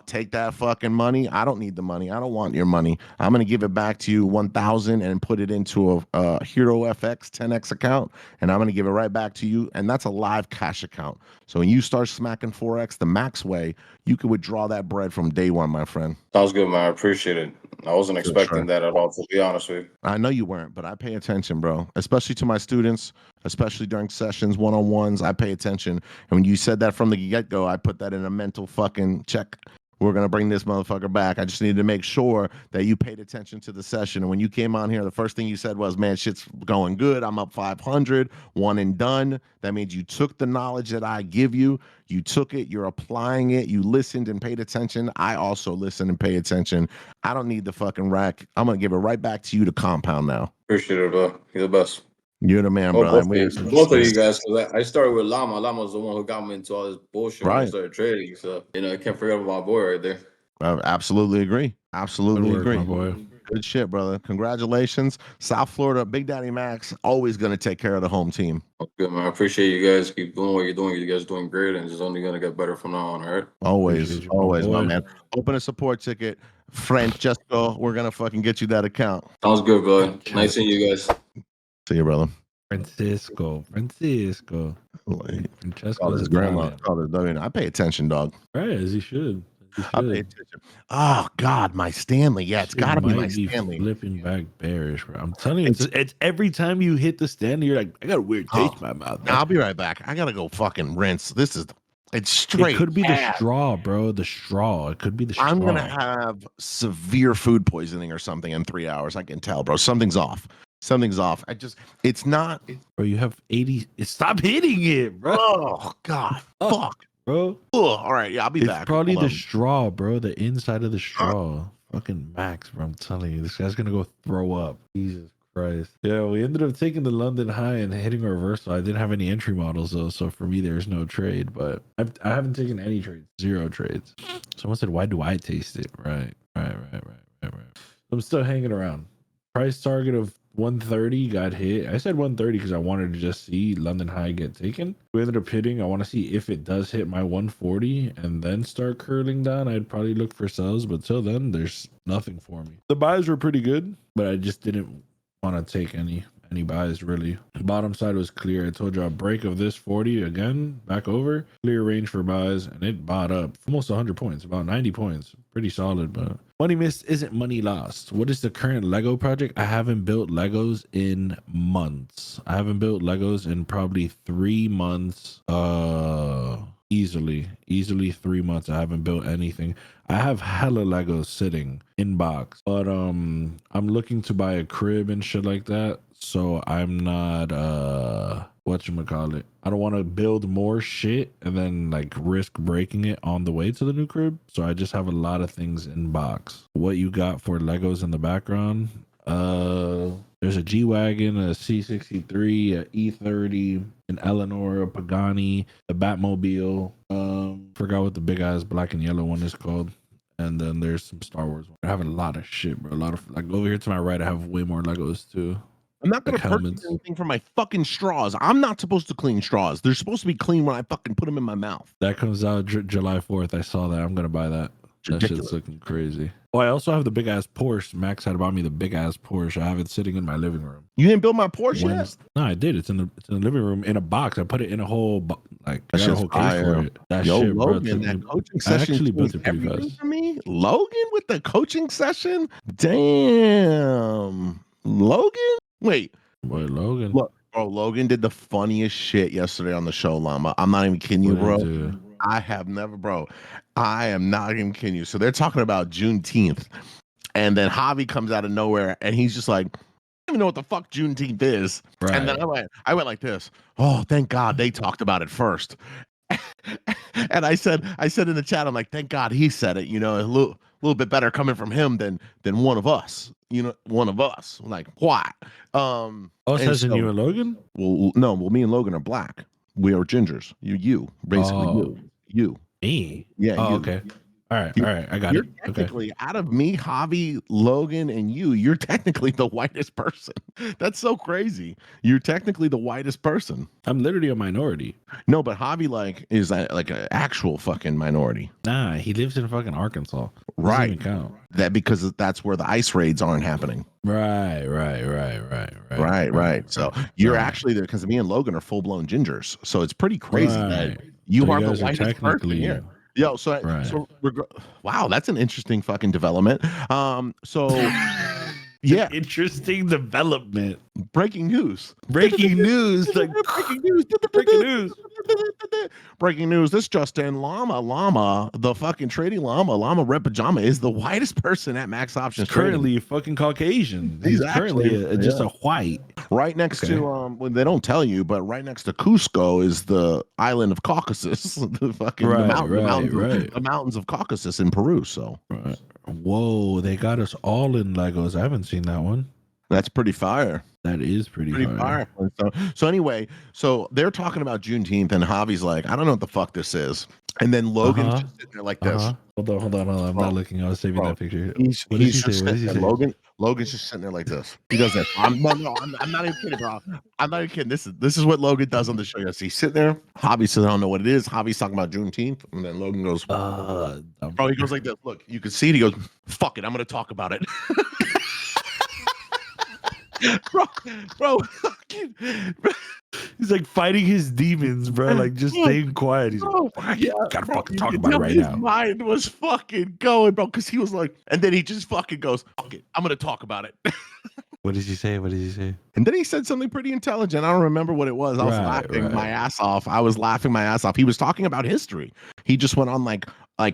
Take that fucking money. I don't need the money. I don't want your money. I'm gonna give it back to you 1,000 and put it into a Hero FX 10x account, and I'm gonna give it right back to you. And that's a live cash account. So when you start smacking Forex the max way, you can withdraw that bread from day one, my friend.
Sounds good, man. I appreciate it. I wasn't
For sure.
expecting that at all, to be honest with you.
I know you weren't, but I pay attention, bro. Especially to my students, especially during sessions, one-on-ones. I pay attention. And when you said that from the get-go, I put that in a mental fucking check. We're gonna bring this motherfucker back. I just needed to make sure that you paid attention to the session. And when you came on here, the first thing you said was, "Man, shit's going good. I'm up 500, one and done." That means you took the knowledge that I give you, you took it, you're applying it, you listened and paid attention. I also listen and pay attention. I don't need the fucking rack. I'm gonna give it right back to you to compound now.
Appreciate it, bro. You're the best.
You're the man,
Well,
brother. And we have some
both of you guys, because I started with Llama. Llama's the one who got me into all this bullshit when I
right.
started trading. So, I can't forget about my boy right there.
Absolutely agree.
Good
Absolutely
work, my
agree.
boy.
Good shit, brother. Congratulations. South Florida, Big Daddy Max, always going to take care of the home team.
Good, man. I appreciate you guys. Keep doing what you're doing. You guys doing great, and it's only gonna get better from now on. All right.
Always,
Appreciate you, my
always, my
boy.
man. Open a support ticket. Francesco, we're going to fucking get you that account.
Sounds good, bro.
Cheers.
Nice seeing you guys.
See you, brother.
Francisco. Francesco
Call
is
his grandma.
Italian.
I pay attention, dog.
Right, as he should. As he
I pay
should.
attention. Oh, God, my Stanley. Yeah, it's
Shit
got to be my
might be
Stanley.
flipping back bearish, bro. I'm telling you, it's every time you hit the Stanley, you're like, I got a weird taste in my mouth.
I'll be right back. I got to go fucking rinse. This is It's straight.
It could be the
ass.
straw, bro. The straw. It could be the straw.
I'm gonna have severe food poisoning or something in 3 hours. I can tell, bro. Something's off. Something's off. It's not.
Bro, you have 80. Stop hitting it, bro.
Oh God, fuck,
bro.
Ugh. All right, yeah, I'll be
It's
back.
probably
Hold
the
on.
straw, bro. The inside of the straw. Fucking Max, bro. I'm telling you, this guy's gonna go throw up. Jesus Christ. Yeah, we ended up taking the London High and hitting a reversal. I didn't have any entry models though, so for me, there's no trade. But I haven't taken any trades. 0 trades. Someone said, "Why do I taste it?" Right. I'm still hanging around. Price target of 130 got hit. I said 130 because I wanted to just see London High get taken. We ended up hitting. I want to see if it does hit my 140 and then start curling down. I'd probably look for sells, but till then, there's nothing for me. The buys were pretty good, but I just didn't want to take any buys really. Bottom side was clear. I told you a break of this 40 again, back over. Clear range for buys, and it bought up almost 100 points, about 90 points. Pretty solid, but money missed isn't money lost. What is the current Lego project? I haven't built Legos in months. I haven't built Legos in probably 3 months. Easily 3 months. I haven't built anything. I have hella Legos sitting in box, but I'm looking to buy a crib and shit like that. So I'm not whatchamacallit. I don't want to build more shit and then like risk breaking it on the way to the new crib. So I just have a lot of things in box. What you got for Legos in the background? There's a G-Wagon, a C63, a E30, an Eleanor, a Pagani, a Batmobile. Forgot what the big ass black and yellow one is called. And then there's some Star Wars. I have a lot of shit, bro. A lot of, like, over here to my right, I have way more Legos too.
I'm not gonna
Like
purchase
helmets.
anything from my fucking straws. I'm not supposed to clean straws. They're supposed to be clean when I fucking put them in my mouth.
That comes out July 4th. I saw that. I'm gonna buy that. That shit's looking crazy. Oh, I also have the big ass Porsche. Max had bought me the big ass Porsche. I have it sitting in my living room.
You didn't build my Porsche yet?
No, I did. It's in the living room in a box. I put it in a whole like I got a whole case
fire.
for it. That
Yo,
shit, bro.
Logan, that coaching
I
session
actually built
changed
it pretty
everything
fast.
for me. Logan with the coaching session? Damn. Logan? Wait.
Boy, Logan.
Look, bro, Logan did the funniest shit yesterday on the show, Llama. I'm not even kidding you,
What did
bro.
he do?
I have never, bro. I am not even kidding you. So they're talking about Juneteenth. And then Javi comes out of nowhere and he's just like, I don't even know what the fuck Juneteenth is.
Right.
And then I went like this. Oh, thank God they talked about it first. And I said in the chat, I'm like, thank God he said it, you know, a little bit better coming from him than one of us, you know, one of us. Like, why?
Us as in you and Logan?
Well, no, me and Logan are black. We are gingers. You, basically you.
Me?
Yeah.
Oh,
you.
okay. All right. I got
You're
it.
technically, out of me, Javi, Logan, and you're technically the whitest person. That's so crazy. You're technically the whitest person.
I'm literally a minority.
No, but Javi is like an actual fucking minority.
Nah, he lives in fucking Arkansas.
Right.
Doesn't even count.
That because that's where the ice raids aren't happening.
Right.
So you're actually there because me and Logan are full blown gingers. So it's pretty crazy that you are the whitest person here. Yo, wow, that's an interesting fucking development. Yeah,
interesting development.
Breaking news.
Breaking news. Like
breaking news.
breaking news.
Breaking news. This Justin Llama, the fucking trading Llama Red Pajama is the whitest person at Max Options.
Currently fucking Caucasian. He's currently just a white.
Right next to well, they don't tell you, but right next to Cusco is the island of Caucasus. The fucking the mountains of Caucasus in Peru. So
whoa, they got us all in Legos. I haven't seen that one.
That's pretty fire.
That is pretty fire.
So anyway, so they're talking about Juneteenth, and Javi's like, I don't know what the fuck this is. And then Logan's just sitting there like this.
Hold on. I'm not looking. I was saving that picture.
Logan's just sitting there like this. He does that. I'm not even kidding, bro. I'm not even kidding. This is what Logan does on the show. Yes, he's sitting there. Javi says, I don't know what it is. Javi's talking about Juneteenth, and then Logan goes, bro. He goes like this. Look, you can see it. He goes, fuck it. I'm gonna talk about it. bro,
he's like fighting his demons, bro. Like just staying quiet. He's like, gotta fucking talk about it right now.
His mind was fucking going, bro, because he was like, and then he just fucking goes, fuck it, I'm gonna talk about it.
What did he say? What did he say?
And then he said something pretty intelligent. I don't remember what it was. I was laughing my ass off. I was laughing my ass off. He was talking about history. He just went on like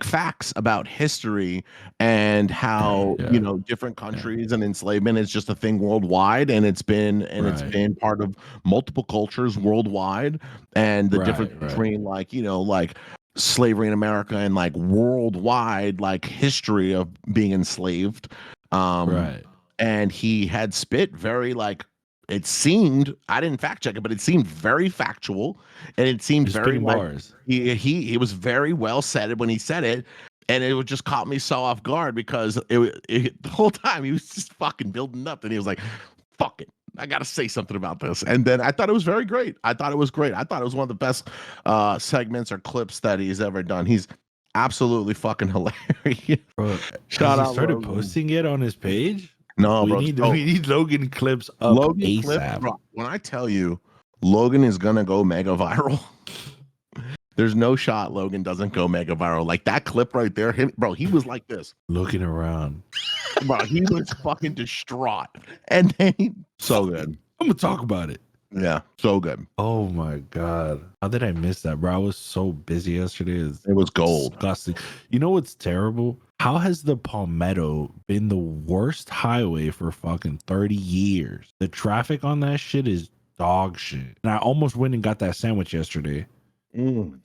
facts about history and how different countries and enslavement is just a thing worldwide, and it's been part of multiple cultures worldwide, and the difference between like slavery in America and like worldwide like history of being enslaved. And he had spit very like, it seemed, I didn't fact check it, but it seemed very factual, and it seemed very like
bars.
He was very well said when he said it, and it would just caught me so off guard because the whole time he was just fucking building up, and he was like, "Fuck it, I got to say something about this." And then I thought it was very great. I thought it was great. I thought it was one of the best segments or clips that he's ever done. He's absolutely fucking hilarious.
Bro,
Shout out!
He started posting it on his page.
No,
we
bro.
We need Logan clips up ASAP.
Clips, bro. When I tell you, Logan is gonna go mega viral. There's no shot Logan doesn't go mega viral. Like that clip right there, bro. He was like this,
looking around.
Bro, he was fucking distraught, and then so good.
I'm gonna talk about it.
Yeah, so good.
Oh my god, how did I miss that, bro? I was so busy yesterday.
It was gold.
Disgusting. You know what's terrible? How has the Palmetto been the worst highway for fucking 30 years? The traffic on that shit is dog shit. And I almost went and got that sandwich yesterday.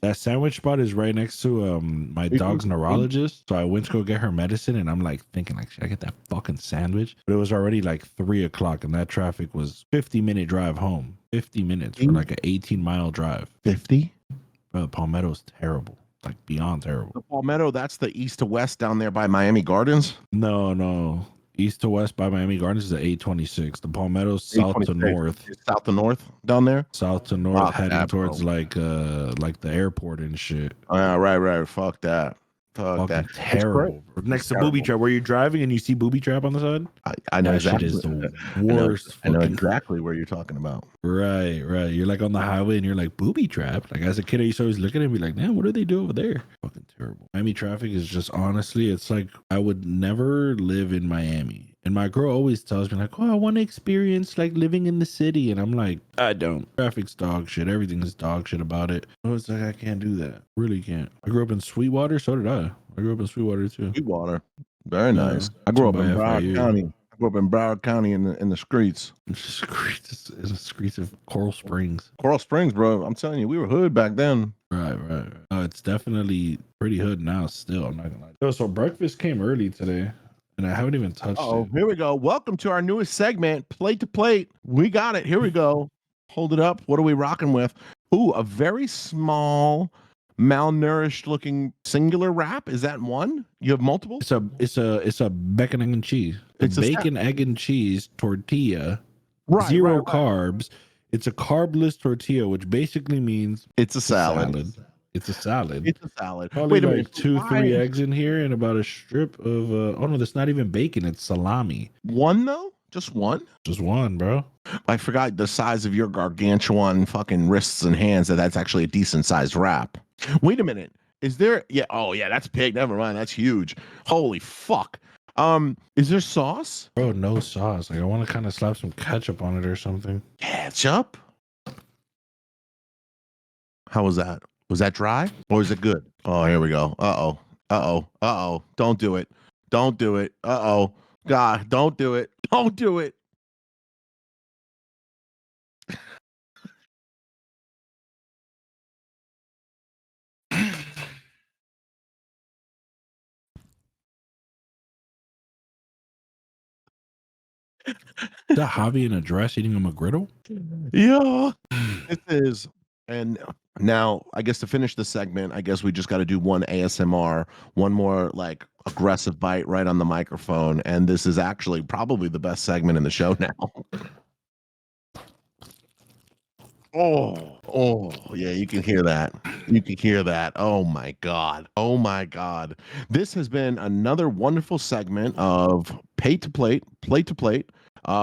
That sandwich spot is right next to my dog's neurologist. So I went to go get her medicine, and I'm like thinking, like, should I get that fucking sandwich? But it was already like 3 o'clock, and that traffic was 50-minute drive home. 50 minutes for like an 18-mile drive.
50?
Bro, the Palmetto's terrible. Like beyond terrible.
The Palmetto, that's the east to west down there by Miami Gardens?
No. East to west by Miami Gardens is the 826. The Palmetto's south to north.
South to north down there?
South to north, heading towards like the airport and shit.
Oh, yeah, right. Fuck that. Fuck that.
Terrible. Next to Booby Trap, where you're driving and you see Booby Trap on the side.
I know
that
exactly.
Shit is the worst.
I know exactly where you're talking about.
Right. You're like on the highway and you're like, Booby Trap. Like as a kid, I used to always look at it and be like, man, what do they do over there? Fucking terrible. Miami traffic is just, honestly, it's like I would never live in Miami. And my girl always tells me like, oh, I want to experience like living in the city. And I'm like, I don't. Traffic's dog shit. Everything is dog shit about it. Oh, it's like, I can't do that. Really can't. I grew up in Sweetwater. So did I. I grew up in Sweetwater too.
Sweetwater. Very nice. I grew up in Broward County. I grew up in Broward County in the streets.
In the streets of Coral Springs.
Coral Springs, bro. I'm telling you, we were hood back then.
Right. It's definitely pretty hood now still. I'm not gonna lie. Yo, so breakfast came early today. And I haven't even touched it.
Here we go. Welcome to our newest segment, Plate to Plate. We got it. Here we go. Hold it up. What are we rocking with? Ooh, a very small, malnourished looking singular wrap. Is that one? You have multiple?
It's a bacon, egg, and cheese. It's a bacon, egg, and cheese tortilla. Zero carbs. It's a carbless tortilla, which basically means
it's a salad.
It's a salad.
It's a salad.
Probably wait a minute. 2-3 eggs in here and about a strip of oh no, that's not even bacon. It's salami.
One though? Just one?
Just one, bro.
I forgot the size of your gargantuan fucking wrists and hands. That's actually a decent sized wrap. Wait a minute. Is there? Yeah. Oh yeah, that's big. Never mind. That's huge. Holy fuck. Is there sauce?
Bro, no sauce. Like I want to kind of slap some ketchup on it or something.
Ketchup? How was that? Was that dry or is it good? Oh, here we go. Uh-oh. Don't do it. Uh-oh. God, don't do it. Don't do it.
Is that Javi in a dress eating a McGriddle?
Yeah. It is. And now, I guess to finish the segment, I guess we just got to do one ASMR, one more like aggressive bite right on the microphone. And this is actually probably the best segment in the show now. Oh, yeah, you can hear that. Oh my God. This has been another wonderful segment of Plate to Plate,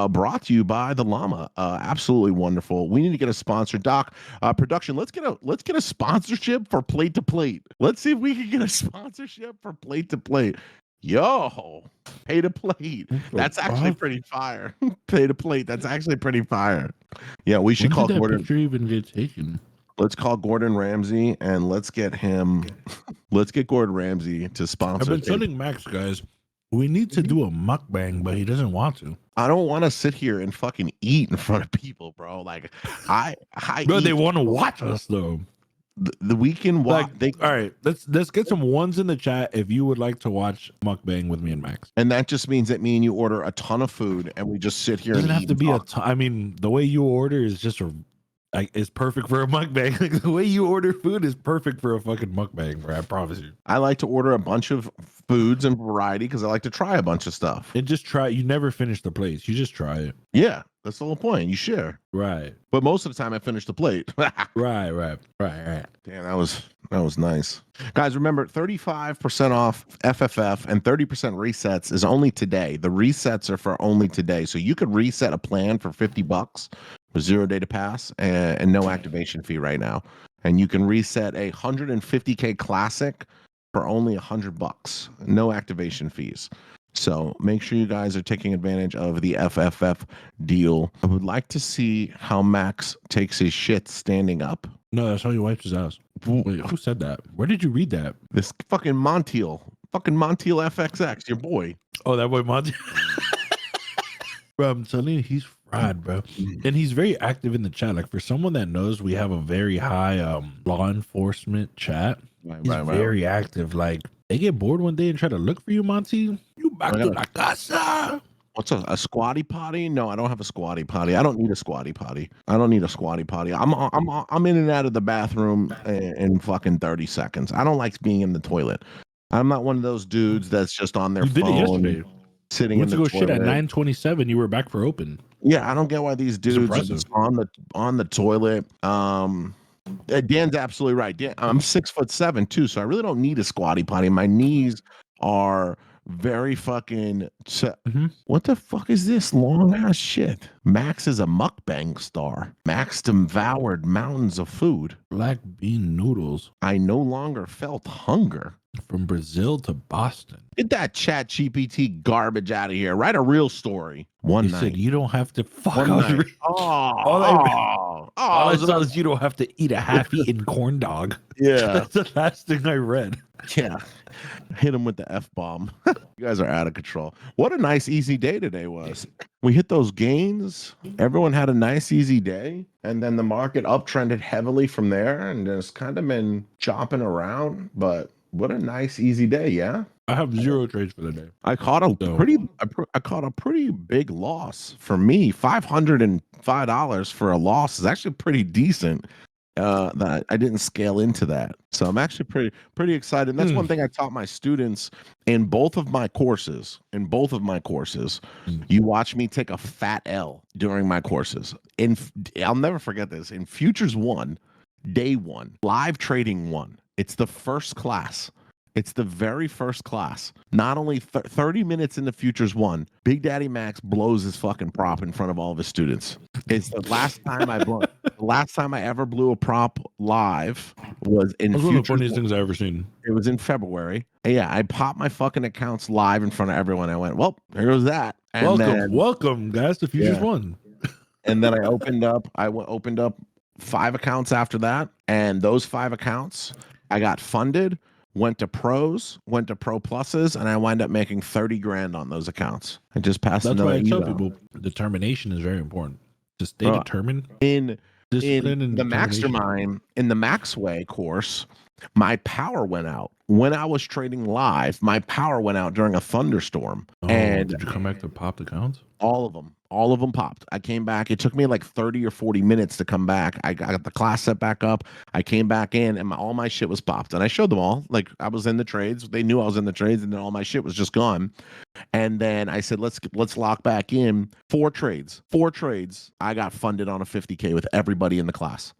brought to you by the Llama. Absolutely wonderful. We need to get a sponsor. Doc, production, let's get a sponsorship for Plate to Plate. Let's see if we can get a sponsorship for Plate to Plate. Yo, pay to plate. That's actually pretty fire. Pay to plate. That's actually pretty fire. Yeah, we should call
When did that
Gordon.
picture even get taken?
Let's call Gordon Ramsay and let's get him. Let's get Gordon Ramsay to sponsor.
I've been telling Max, guys, we need to do a mukbang, but he doesn't want to.
I don't want to sit here and fucking eat in front of people, bro. Like I
Bro, they
eat.
want to watch us though.
The weekend walk.
Like, all right, let's get some ones in the chat if you would like to watch mukbang with me and Max.
And that just means that me and you order a ton of food and we just sit here.
Doesn't
and
have
eat
to
and
be a
talk.
ton. I mean, the way you order is just it's perfect for a mukbang. Like, the way you order food is perfect for a fucking mukbang, bro. I promise you.
I like to order a bunch of foods and variety because I like to try a bunch of stuff.
And just try. You never finish the plates. You just try it.
Yeah, that's the whole point. You share.
Right.
But most of the time I finish the plate.
Right.
Damn, that was nice. Guys, remember 35% off FFF and 30% resets is only today. The resets are for only today. So you could reset a plan for $50 with 0 data pass and no activation fee right now. And you can reset a 150K classic for only $100. No activation fees. So make sure you guys are taking advantage of the FFF deal. I would like to see how Max takes his shit standing up.
No, that's how he wipes his ass. Wait, who said that? Where did you read that?
This fucking Montiel FXX, your boy.
Oh, that boy Monty. Bro, I'm telling you, he's fried, bro. And he's very active in the chat. Like, for someone that knows we have a very high law enforcement chat, he's very active. Like, they get bored one day and try to look for you, Monty. You back to la casa.
What's a squatty potty? No, I don't have a squatty potty. I don't need a squatty potty. I'm in and out of the bathroom in fucking 30 seconds. I don't like being in the toilet. I'm not one of those dudes that's just on their
You did
phone.
it yesterday.
Sitting in the
go
toilet.
shit at 9:27. You were back for open.
Yeah, I don't get why these dudes are just on the toilet. Dan's absolutely right. I'm 6'7" too, so I really don't need a squatty potty. My knees are very fucking. What the fuck is this long ass shit? Max is a mukbang star. Max devoured mountains of food.
Black bean noodles.
I no longer felt hunger.
From Brazil to Boston.
Get that chat GPT garbage out of here. Write a real story. One night.
Said you don't have to fuck.
All
I saw is you don't have to eat a half-eaten corn dog.
Yeah.
That's the last thing I read.
Yeah. Hit him with the F-bomb. You guys are out of control. What a nice, easy day today was. We hit those gains. Everyone had a nice, easy day. And then the market uptrended heavily from there and it's kind of been chopping around. But what a nice, easy day, yeah?
I have 0 trades for the day.
I caught a pretty big loss for me. $505 for a loss is actually pretty decent. That I didn't scale into that, so I'm actually pretty excited. And that's one thing I taught my students in both of my courses. You watch me take a fat L during my courses. I'll never forget this. In Futures 1, Day 1, Live Trading 1. It's the first class. It's the very first class. Not only 30 minutes into Futures 1, Big Daddy Max blows his fucking prop in front of all of his students. It's the last time I ever blew a prop live was in Futures.
One of the funniest things I've ever seen.
It was in February. And yeah, I popped my fucking accounts live in front of everyone. I went, well, here goes that. And
welcome, guys, to Futures 1.
And then I opened up 5 accounts after that. And those 5 accounts, I got funded, went to pros, went to pro pluses, and I wind up making 30 grand on those accounts. I just passed.
That's why I tell people determination is very important. To stay determined
in the mastermind, in the Maxway course, my power went out when I was trading live. My power went out during a thunderstorm. And
did you come back to pop accounts?
All of them popped. I came back. It took me like 30 or 40 minutes to come back. I got the class set back up. I came back in and all my shit was popped. And I showed them all. Like, I was in the trades. They knew I was in the trades, and then all my shit was just gone. And then I said, let's lock back in. 4 trades. I got funded on a 50K with everybody in the class.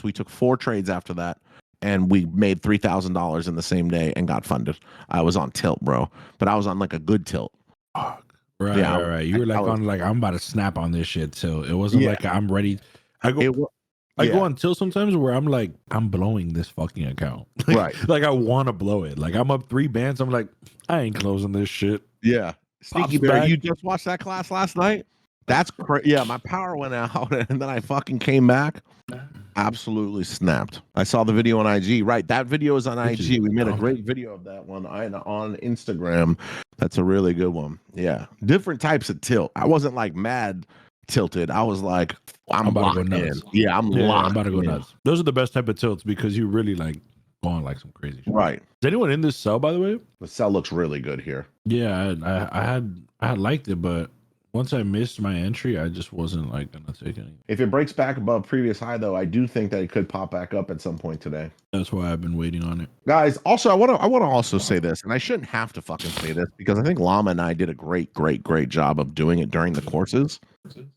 We took 4 trades after that. And we made $3,000 in the same day and got funded. I was on tilt, bro. But I was on like a good tilt.
Right. You were like I'm about to snap on this shit. So it wasn't like I'm ready. I go on tilt sometimes where I'm like, I'm blowing this fucking account.
Right.
Like I want to blow it. Like I'm up 3 bands. I'm like, I ain't closing this shit.
Yeah. Sneaky
Pops
Bear,
back.
you just watched that class last night? That's crazy. Yeah, my power went out and then I fucking came back. Absolutely snapped. I saw the video on IG. Right. That video is on
Which is
IG. We made a
dumb.
great video of that one on Instagram. That's a really good one. Yeah. Different types of tilt. I wasn't like mad tilted. I was like, I'm
about to
locked
go
in.
nuts.
Yeah, I'm locked.
I'm about to go
in.
nuts. Those are the best type of tilts because you really like go on like some crazy shit.
Right.
Is anyone in this cell, by the way?
The cell looks really good here.
Yeah, I had liked it, but once I missed my entry, I just wasn't like gonna take any.
If it breaks back above previous high, though, I do think that it could pop back up at some point today.
That's why I've been waiting on it.
Guys, also I want to also say this, and I shouldn't have to fucking say this because I think Llama and I did a great job of doing it during the courses.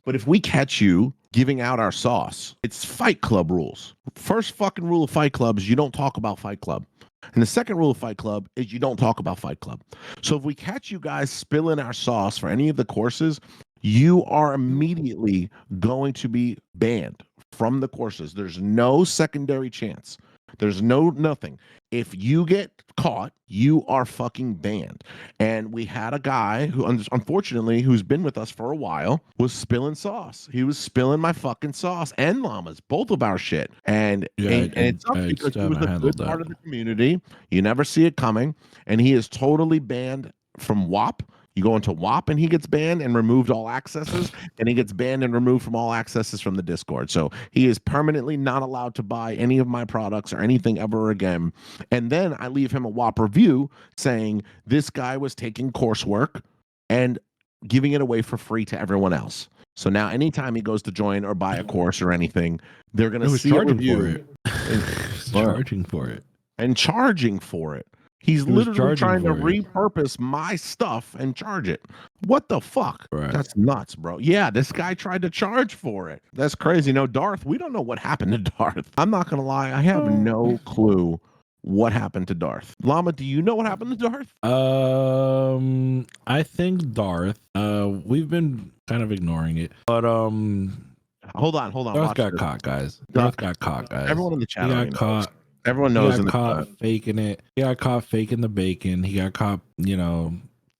But if we catch you giving out our sauce, it's Fight Club rules. First fucking rule of Fight Club is you don't talk about Fight Club. And the second rule of Fight Club is you don't talk about Fight Club. So if we catch you guys spilling our sauce for any of the courses, you are immediately going to be banned from the courses. There's no secondary chance. There's nothing. If you get caught, you are fucking banned. And we had a guy who, unfortunately, who's been with us for a while, was spilling sauce. He was spilling my fucking sauce and Llama's, both of our shit. And it sucks because he was a good part of the community. You never see it coming. And he is totally banned from WAP. You go into WAP and he gets banned and removed all accesses, and he gets banned and removed from all accesses from the Discord. So he is permanently not allowed to buy any of my products or anything ever again. And then I leave him a WAP review saying this guy was taking coursework and giving it away for free to everyone else. So now anytime he goes to join or buy a course or anything, they're going to see a review.
Charging for it.
And charging for it. He's literally trying to repurpose my stuff and charge it. What the fuck? Right. That's nuts, bro. Yeah, this guy tried to charge for it. That's crazy. No, Darth, we don't know what happened to Darth. I'm not going to lie. I have no clue what happened to Darth. Llama, do you know what happened to Darth?
I think Darth, we've been kind of ignoring it. But
hold on.
Darth got caught, guys. Darth got caught, guys.
Everyone in the chat
got caught.
Everyone knows.
He got caught faking it. He got caught faking the bacon. He got caught,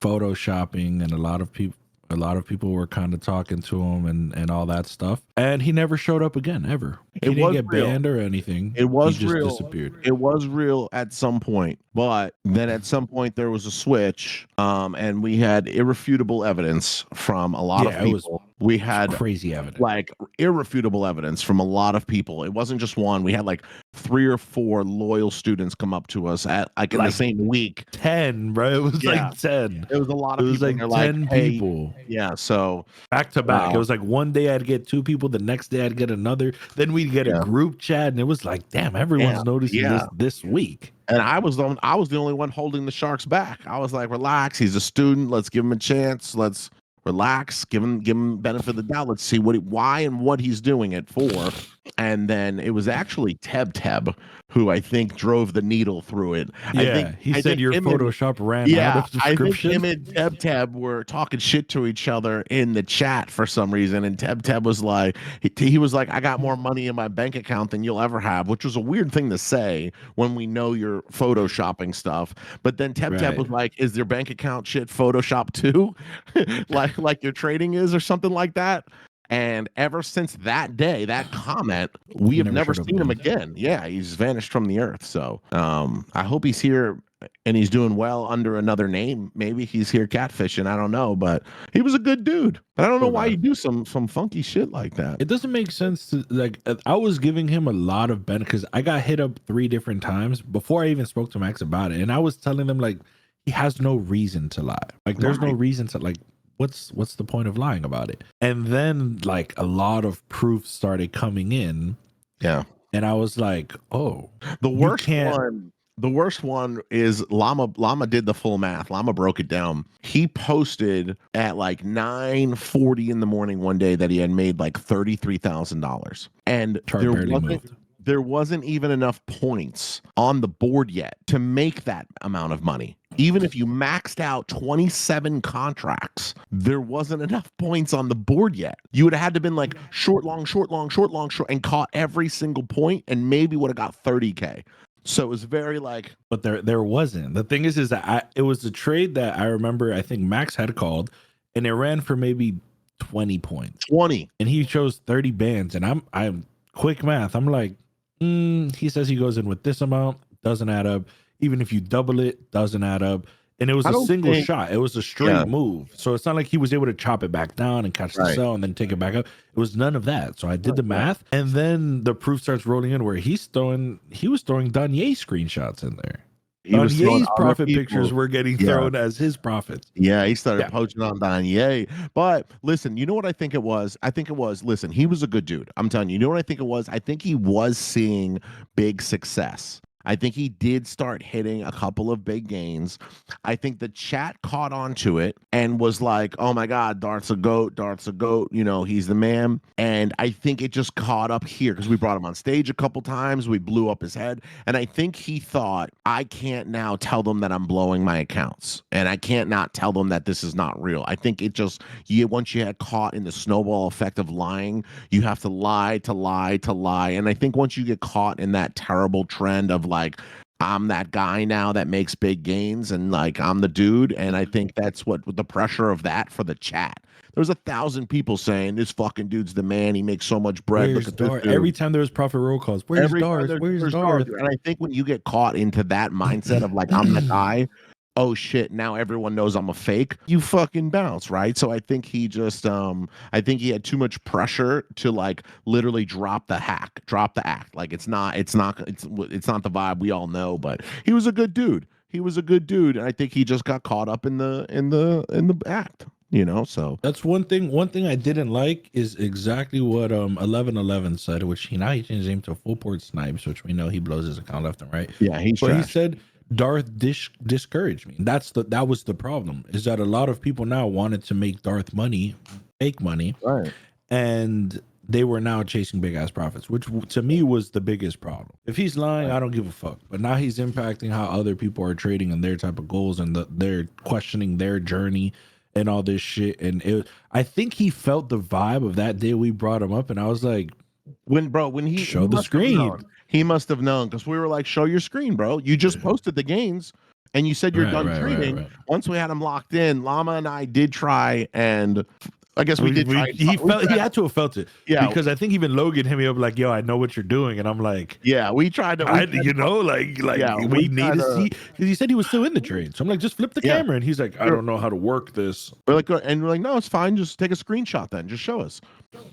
photoshopping, and a lot of people were kind of talking to him and all that stuff. And he never showed up again, ever. He didn't get banned or anything.
It was
he just
real.
Disappeared.
It was real at some point, but then at some point there was a switch, and we had irrefutable evidence from a lot of people. We had
crazy evidence,
like irrefutable evidence from a lot of people. It wasn't just one. We had like 3 or 4 loyal students come up to us at in the same week.
10, bro. It was like 10.
It was a lot of people.
It was like 10 people.
Yeah. So
back to back. It was like one day I'd get 2 people, the next day I'd get another. Then we'd get a group chat, and it was like, damn, everyone's noticing this week.
And I was the only one holding the Sharks back. I was like, relax. He's a student. Let's give him a chance. Let's relax. Give him benefit of the doubt. Let's see why and what he's doing it for. And then it was actually Teb who I think drove the needle through it.
Yeah, he said your Photoshop ran out of subscription.
I think him and Teb were talking shit to each other in the chat for some reason. And Teb was like, he was like, I got more money in my bank account than you'll ever have, which was a weird thing to say when we know you're photoshopping stuff. But then Teb was like, is your bank account shit Photoshop too? like your trading is or something like that. And ever since that day, that comment, we have never seen him again. Yeah, he's vanished from the earth. So I hope he's here and he's doing well under another name. Maybe he's here catfishing. I don't know, but he was a good dude. But I don't know why you do some funky shit like that.
It doesn't make sense to, like, I was giving him a lot of benefit because I got hit up 3 different times before I even spoke to Max about it. And I was telling them, like, he has no reason to lie. Like, there's no reason to, like, what's the point of lying about it? And then like a lot of proof started coming in.
Yeah.
And I was like, oh,
the worst one is Llama did the full math. Llama broke it down. He posted at like 9:40 in the morning one day that he had made like $33,000. And
chart barely moved.
there wasn't even enough points on the board yet to make that amount of money. Even if you maxed out 27 contracts, there wasn't enough points on the board yet. You would have had to been like short, long, short, long, short, long, short, and caught every single point, and maybe would have got 30K. So it was very like,
but there wasn't. The thing is that it was a trade that I remember. I think Max had called, and it ran for maybe 20 points.
20,
and he chose 30 bands, and I'm quick math. I'm like, he says he goes in with this amount, doesn't add up. Even if you double it, doesn't add up. And it was a single shot. It was a straight move. So it's not like he was able to chop it back down and catch the cell and then take it back up. It was none of that. So I did the math, and then the proof starts rolling in where he was throwing Danye screenshots in there. Danye's profit pictures were getting thrown as his profits.
Yeah, he started poaching on Danye. But listen, you know what I think it was? Listen, he was a good dude. I'm telling you, you know what I think it was? I think he was seeing big success. I think he did start hitting a couple of big gains. I think the chat caught on to it and was like, oh my God, Darth's a goat. You know, he's the man. And I think it just caught up here because we brought him on stage a couple times. We blew up his head. And I think he thought, I can't now tell them that I'm blowing my accounts. And I can't not tell them that this is not real. I think it just, once you had caught in the snowball effect of lying, you have to lie to lie to lie. And I think once you get caught in that terrible trend of like, I'm that guy now that makes big gains and like I'm the dude, and I think that's what the pressure of that for the chat. There was 1,000 people saying this fucking dude's the man. He makes so much bread.
Look at this dude. Every time there was profit roll calls, where's Darth? Where's Darth?
And I think when you get caught into that mindset of like I'm the guy, oh shit, now everyone knows I'm a fake, you fucking bounce, right? So I think he just I think he had too much pressure to like literally drop the act. Like it's not the vibe we all know, but he was a good dude. And I think he just got caught up in the act, you know. So
that's one thing I didn't like is exactly what 1111 said, which he changed his name to Full Port Snipes, which we know he blows his account left and right.
Yeah, he
said Darth discouraged me. That was the problem, is that a lot of people now wanted to make Darth money, fake money,
right?
And they were now chasing big ass profits, which to me was the biggest problem. If he's lying, I don't give a fuck. But now he's impacting how other people are trading and their type of goals, and they're questioning their journey and all this shit. And I think he felt the vibe of that day we brought him up, and I was like,
when he
showed the screen.
He must have known, because we were like, show your screen, bro. You just posted the gains and you said you're done trading. Right. Once we had him locked in, Llama and I did try, and I guess we did try.
He had to have felt it. Yeah. Because I think even Logan hit me up like, yo, I know what you're doing. And I'm like,
yeah, we tried to,
we need to see, because he said he was still in the trade. So I'm like, just flip the camera. And he's like, I don't know how to work this.
We're like, no, it's fine. Just take a screenshot then. Just show us.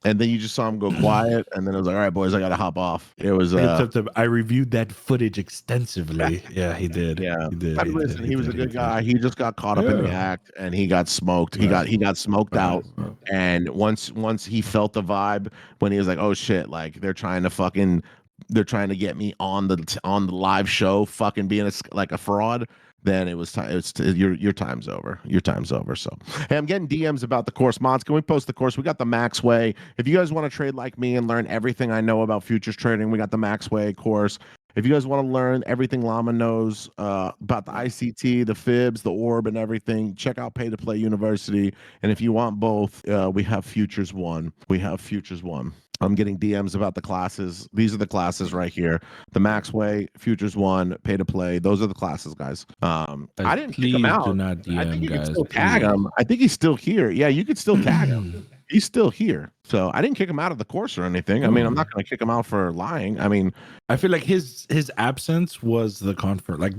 And then you just saw him go quiet, and then it was like, all right, boys, I gotta hop off. It was
I reviewed that footage extensively. Yeah, he did.
Yeah,
he did.
He was a good guy. He just got caught up in the act, and he got smoked. He got smoked out. And once he felt the vibe, when he was like, oh shit, like they're trying to get me on the live show, fucking being like a fraud. Then it was time. Your time's over. Your time's over. So, hey, I'm getting DMs about the course. Mods, can we post the course? We got the Max Way. If you guys want to trade like me and learn everything I know about futures trading, we got the Max Way course. If you guys want to learn everything Llama knows about the ICT, the Fibs, the Orb, and everything, check out Pay to Play University. And if you want both, we have Futures One. I'm getting DMs about the classes. These are the classes right here. The Max Way, Futures One, Pay to Play. Those are the classes, guys. I didn't kick him out.
Do not DM,
I think you
guys.
can still tag him. I think he's still here. Yeah, you could still tag him. He's still here. So I didn't kick him out of the course or anything. I mean, I'm not going to kick him out for lying. I mean,
I feel like his absence was the confirm. Like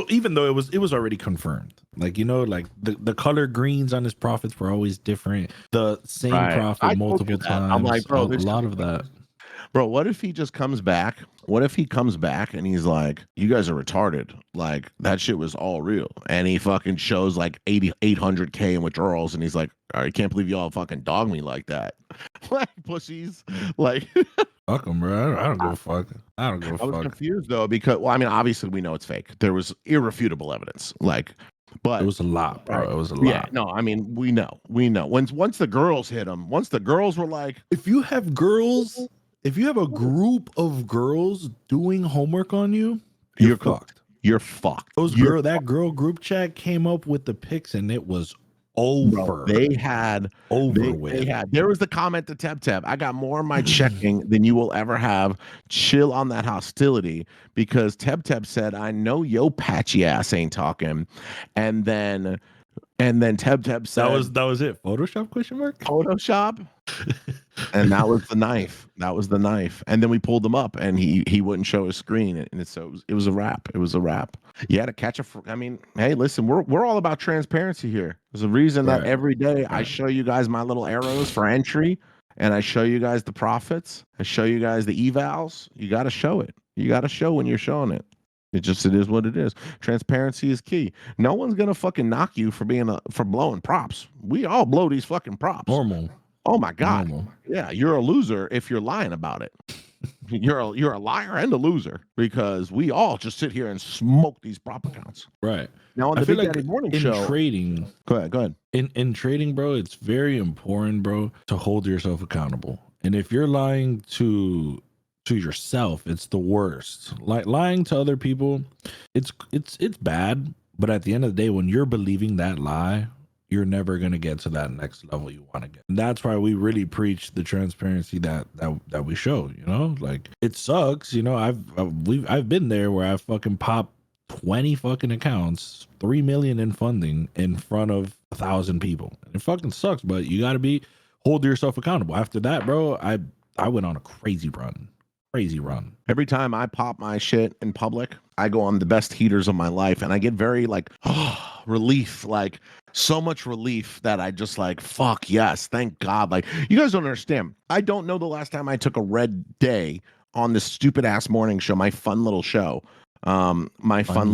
even though it was already confirmed. Like, you know, like the color greens on his profits were always different. The same profit multiple times.
I'm like, bro,
a lot of that.
Bro, what if he just comes back? What if he comes back and he's like, you guys are retarded. Like, that shit was all real. And he fucking shows like 800K in withdrawals. And he's like, I can't believe y'all fucking dog me like that. Like, pussies. Like,
fuck him, bro. I don't give a fuck. I was
confused though, because, well, I mean, obviously we know it's fake. There was irrefutable evidence. Like, but
it was a lot, bro. It was a lot.
Yeah, no, I mean, we know. Once the girls hit him, once the girls were like,
if you have girls if you have a group of girls doing homework on you,
You're
you're
cooked.
fucked.
You're fucked.
That girl group chat came up with the pics and it was over.
Bro, they had there was the comment to Teb. I got more of my checking than you will ever have. Chill on that hostility, because Teb said, I know yo patchy ass ain't talking. And then Teb said
that was it. Photoshop question mark?
Photoshop. And that was the knife. That was the knife. And then we pulled him up, and he wouldn't show his screen, and so it was a wrap. It was a wrap. You had to catch I mean, hey, listen, we're all about transparency here. There's a reason that every day I show you guys my little arrows for entry, and I show you guys the profits. I show you guys the evals. You got to show it. You got to show when you're showing it. It is what it is. Transparency is key. No one's gonna fucking knock you for for blowing props. We all blow these fucking props.
Normal.
Oh my God.
Normal.
Yeah, you're a loser if you're lying about it. You're a liar and a loser, because we all just sit here and smoke these prop accounts.
Right.
Now on the Big Daddy Morning Show.
Trading.
Go ahead.
In trading, bro, it's very important, bro, to hold yourself accountable. And if you're lying to yourself, it's the worst. Like lying to other people, it's bad. But at the end of the day, when you're believing that lie, you're never gonna get to that next level you want to get. And that's why we really preach the transparency that we show. You know, like it sucks. You know, I've been there where I fucking popped 20 fucking accounts, 3 million in funding in front of 1,000 people. It fucking sucks, but you gotta hold yourself accountable. After that, bro, I went on a crazy run. Every time I pop my shit in public, I go on the best heaters of my life, and I get very like relief, like so much relief that I just like, fuck yes, thank God. Like, you guys don't understand. I don't know the last time I took a red day on this stupid ass morning show, my fun little show. So my fun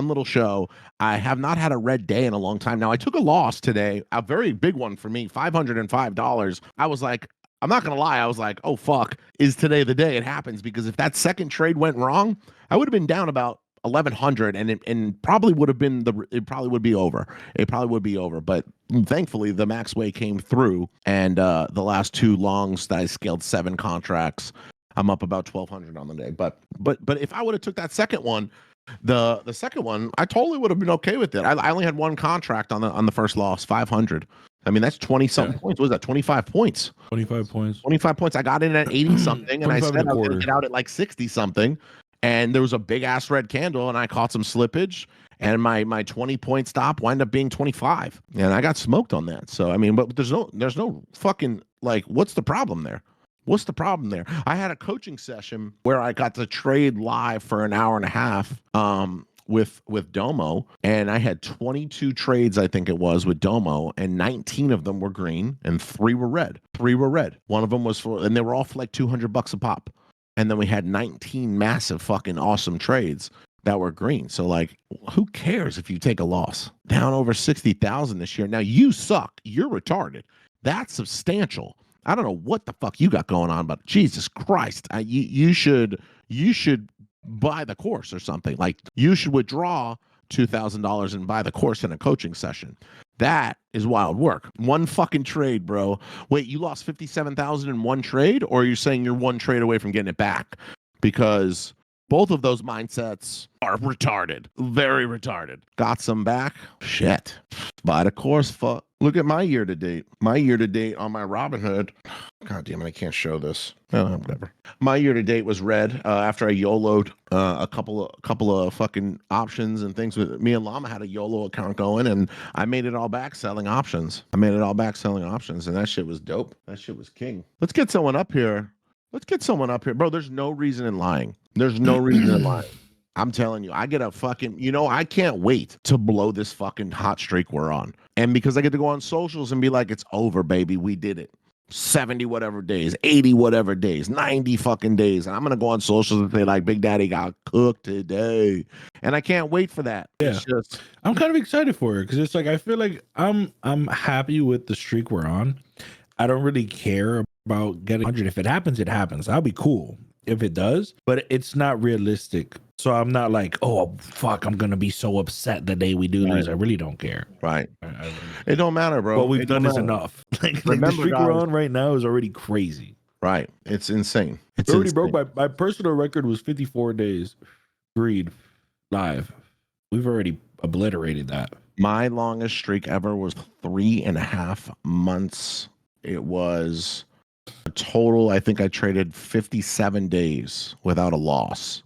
little show, I have not had a red day in a long time. Now, I took a loss today, a very big one for me, $505. I was like, I'm not gonna lie, I was like, oh fuck, is today the day it happens? Because if that second trade went wrong, I would have been down about 1,100, and probably would have been it probably would be over. It probably would be over. But thankfully, the Maxway came through, and the last two longs that I scaled 7 contracts, I'm up about 1,200 on the day. But if I would have took that second one, the second one, I totally would have been okay with it. I only had one contract on the first loss, 500. I mean, that's 20 something points. What was that? 25 points. 25 points.
25 points. I got in at 80 something, and I said I was going to get out at like 60 something. And there was a big ass red candle, and I caught some slippage, and my 20-point stop wound up being 25, and I got smoked on that. So I mean, but there's no fucking, like, what's the problem there? What's the problem there? I had a coaching session where I got to trade live for an hour and a half with Domo, and I had 22 trades, I think it was, with Domo, and 19 of them were green and 3 were red. One of them was and they were all for like $200 a pop. And then we had 19 massive fucking awesome trades that were green. So like, who cares if you take a loss? Down over 60,000 this year. Now you suck. You're retarded. That's substantial. I don't know what the fuck you got going on, but Jesus Christ, you should buy the course or something. Like, you should withdraw $2,000 and buy the course in a coaching session. That is wild work. One fucking trade, bro. Wait, you lost 57,000 in one trade, or are you saying you're one trade away from getting it back? Because both of those mindsets are retarded. Very retarded. Got some back? Shit. Buy the course. Fuck. Look at my year to date. My year to date on my Robinhood. God damn it, I can't show this. Whatever. My year to date was red after I YOLO'd a couple of fucking options and things. With me and Llama had a YOLO account going, and I made it all back selling options. And that shit was dope. That shit was king. Let's get someone up here. Bro, there's no reason in lying. I'm telling you, I get a fucking, I can't wait to blow this fucking hot streak we're on. And because I get to go on socials and be like, it's over, baby. We did it. 70 whatever days, 80 whatever days, 90 fucking days. And I'm going to go on socials and say, like, Big Daddy got cooked today. And I can't wait for that.
Yeah. I'm kind of excited for it, because it's like, I feel like I'm happy with the streak we're on. I don't really care about getting 100. If it happens, it happens. That'll be cool. if it does, but it's not realistic. So I'm not like, oh fuck, I'm gonna be so upset the day we do lose. I really don't care.
Right.
I really
It don't matter, bro.
what we've
It
done
don't
is
matter.
enough. Like the
Remember,
streak we're
guys.
on right now is already crazy.
Right. It's insane. It's
We already
insane.
broke my personal record was 54 days. Agreed. Live. We've already obliterated that.
My longest streak ever was 3.5 months. It was a total, I think I traded 57 days without a loss.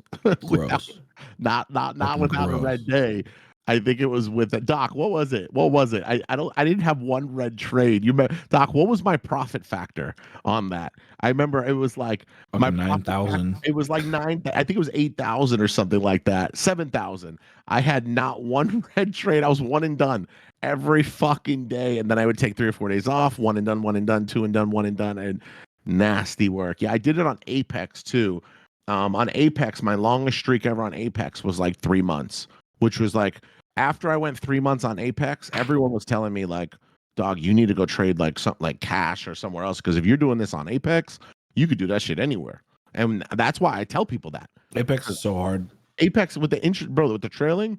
Gross.
not
Fucking
without a
gross.
red day. I think it was with a Doc. What was it? I didn't have one red trade. Doc, what was my profit factor on that? I remember it was like my
Fucking 9,000.
it was like I think it was 8,000 or something like that. 7,000. I had not one red trade. I was one and done every fucking day. And then I would take 3 or 4 days off, one and done, 2 and done, 1 and done, and nasty work. Yeah, I did it on Apex too. On Apex, my longest streak ever on Apex was like 3 months, which was like after I went 3 months on Apex, everyone was telling me like, dog, you need to go trade like something like cash or somewhere else. Because if you're doing this on Apex, you could do that shit anywhere. And that's why I tell people that.
Apex is so hard.
Apex with the interest, bro, with the trailing,